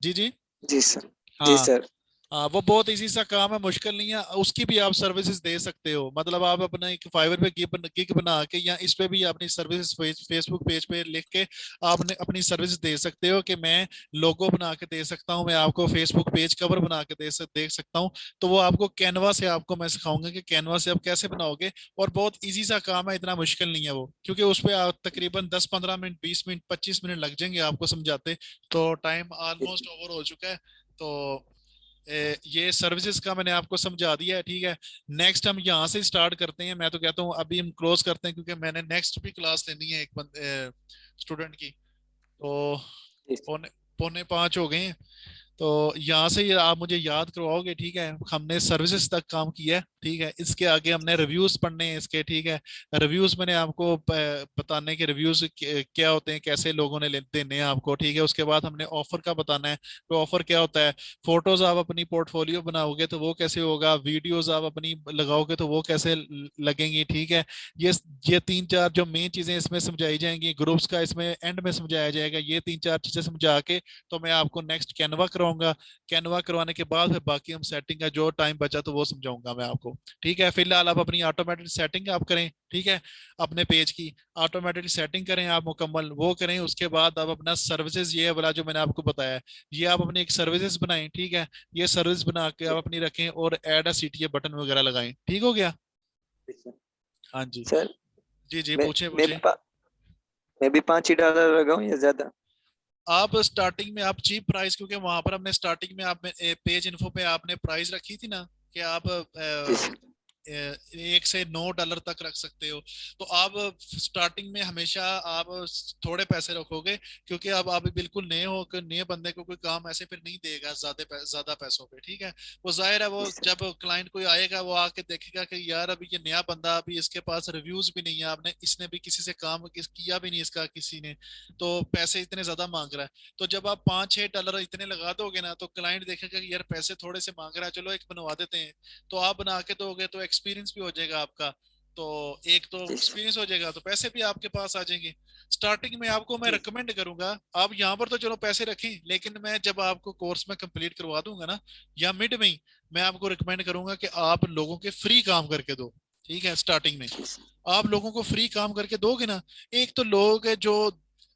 जी जी। जी सर। जी हाँ। सर। हाँ, वो बहुत इजी सा काम है, मुश्किल नहीं है, उसकी भी आप सर्विसेज दे सकते हो। मतलब आप अपना एक फाइवर पे गिग बना के या इस पे भी अपनी सर्विसेज फेसबुक पेज पे लिख के आपने अपनी सर्विस दे सकते हो कि मैं लोगो बना के दे सकता हूँ, मैं आपको फेसबुक पेज कवर बना के दे सकता हूँ। तो वो आपको कैनवा से आपको मैं सिखाऊंगा कि कैनवा से आप कैसे बनाओगे। और बहुत इजी सा काम है, इतना मुश्किल नहीं है वो, क्योंकि उस पे आप तकरीबन 10 15 मिनट 20 मिनट 25 मिनट लग जाएंगे आपको समझाते। तो टाइम ऑलमोस्ट ओवर हो चुका है। तो ये सर्विसेज का मैंने आपको समझा दिया है। ठीक है। नेक्स्ट हम यहाँ से स्टार्ट करते हैं। मैं तो कहता हूँ अभी हम क्लोज करते हैं, क्योंकि मैंने नेक्स्ट भी क्लास लेनी है एक स्टूडेंट की। तो जी पौने पौने 5 हो गए हैं। तो यहाँ से ये आप मुझे याद करवाओगे। ठीक है, हमने सर्विसेज तक काम किया है। ठीक है, इसके आगे हमने रिव्यूज पढ़ने हैं इसके। ठीक है। रिव्यूज मैंने आपको बताने के रिव्यूज क्या होते हैं, कैसे लोगों ने देने हैं आपको। ठीक है, उसके बाद हमने ऑफर का बताना है, तो ऑफर क्या होता है। फोटोज आप अपनी पोर्टफोलियो बनाओगे तो वो कैसे होगा, वीडियोज आप अपनी लगाओगे तो वो कैसे लगेंगी। ठीक है। ये ये 3 4 जो मेन चीजें इसमें समझाई जाएंगी, ग्रुप्स का इसमें एंड में समझाया जाएगा। ये 3 4 चीजें समझा के तो मैं आपको नेक्स्ट कैनवा करवाऊंगा। कैनवा करवाने के बाद फिर बाकी हम सेटिंग का जो टाइम बचा तो वो समझाऊंगा मैं आपको। ठीक है, फिलहाल आप अपनी ऑटोमेटिक सेटिंग आप करें। ठीक है। अपने पेज की ऑटोमेटिक सेटिंग करें आप, मुकम्मल वो करें। उसके बाद आप अपना सर्विसेज ये वाला जो मैंने आपको बताया है, ये आप अपनी एक सर्विसेज बनाएं। ठीक है। ये सर्विस बना के आप अपनी रखें और ऐड अ सीटीए बटन वगैरह लगाएं। ठीक हो गया? सर। हाँ जी। सर जी जी, मैं पूछे मैं पूछे। मैं भी $5 ही लगाऊं या ज्यादा? आप स्टार्टिंग में आप चीप प्राइस, क्योंकि वहां पर हमने स्टार्टिंग में आप पेज इन्फो पे आपने प्राइस रखी थी ना कि आप जी सर। 1 से $9 तक रख सकते हो। तो आप स्टार्टिंग में हमेशा आप थोड़े पैसे रखोगे, क्योंकि अब आप बिल्कुल नए हो, कि नए बंदे को कोई काम ऐसे फिर नहीं देगा ज्यादा पैसों पे। ठीक है। वो जाहिर है, वो जी सर। जब क्लाइंट कोई आएगा वो आके देखेगा कि यार अभी ये नया बंदा, अभी इसके पास रिव्यूज भी नहीं है, आपने इसने भी किसी से काम किया भी नहीं इसका किसी ने, तो पैसे इतने ज्यादा मांग रहा है। तो जब आप $5 6 इतने लगा दोगे ना, तो क्लाइंट देखेगा कि यार पैसे थोड़े से मांग रहा है, चलो एक बनवा देते हैं। तो आप बना के दोगे तो एक्सपीरियंस भी हो जाएगा आपका। तो एक तो जी सर। एक्सपीरियंस हो जाएगा, तो पैसे भी आपके पास आ जाएंगे। स्टार्टिंग में आपको मैं जी रिकमेंड करूंगा, आप यहाँ पर तो चलो पैसे रखें, लेकिन मैं जब आपको कोर्स में कंप्लीट करवा दूंगा ना, या मिड में ही, मैं आपको रिकमेंड करूंगा कि आप लोगों के फ्री काम करके दो। ठीक है। स्टार्टिंग में जी सर। आप लोगों को फ्री काम करके दोगे ना, एक तो लोग है जो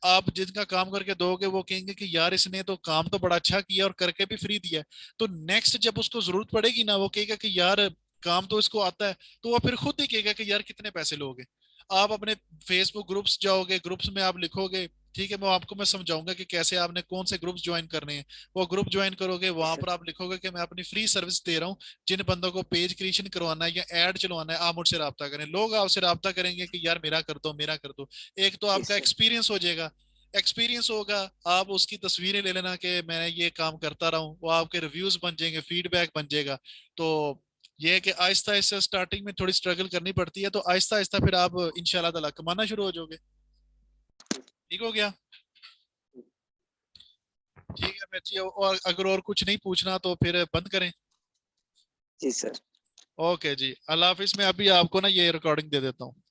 आप जिनका काम करके दोगे वो कहेंगे कि यार इसने तो काम तो बड़ा अच्छा किया और करके भी फ्री दिया। तो नेक्स्ट जब उसको जरूरत पड़ेगी ना, वो कहेगा कि यार काम तो इसको आता है, तो वो फिर खुद ही कहेगा कि यार कितने पैसे लोगे। आप अपने फेसबुक ग्रुप्स जाओगे, ग्रुप्स में आप लिखोगे। ठीक है, मैं आपको मैं समझाऊंगा कि कैसे आपने कौन से ग्रुप्स ज्वाइन करने हैं। वो ग्रुप ज्वाइन करोगे, जी वहां सर। पर आप लिखोगे कि मैं अपनी फ्री सर्विस दे रहा हूँ। जिन बंदों को पेज क्रिएशन करवाना है या ऐड चलवाना है, आप मुझसे रब्ता करें। लोग आपसे रब्ता करेंगे कि यार मेरा कर दो, मेरा कर दो। एक तो जी आपका सर। एक्सपीरियंस हो जाएगा, एक्सपीरियंस होगा, आप उसकी तस्वीरें ले लेना कि मैं ये काम करता रहा हूँ, वो आपके रिव्यूज बन जाएंगे, फीडबैक बन जाएगा। तो ये है कि आहिस्ता आहिस्ता स्टार्टिंग में थोड़ी स्ट्रगल करनी पड़ती है, तो आहिस्ता आहिस्ता फिर आप इंशाल्लाह ताला कमाना शुरू हो जाओगे। ठीक हो गया? ठीक है फिर जी, और अगर और कुछ नहीं पूछना तो फिर बंद करें। जी सर। ओके जी, अल्लाह हाफिज। मैं अभी आपको ना ये रिकॉर्डिंग दे देता हूँ।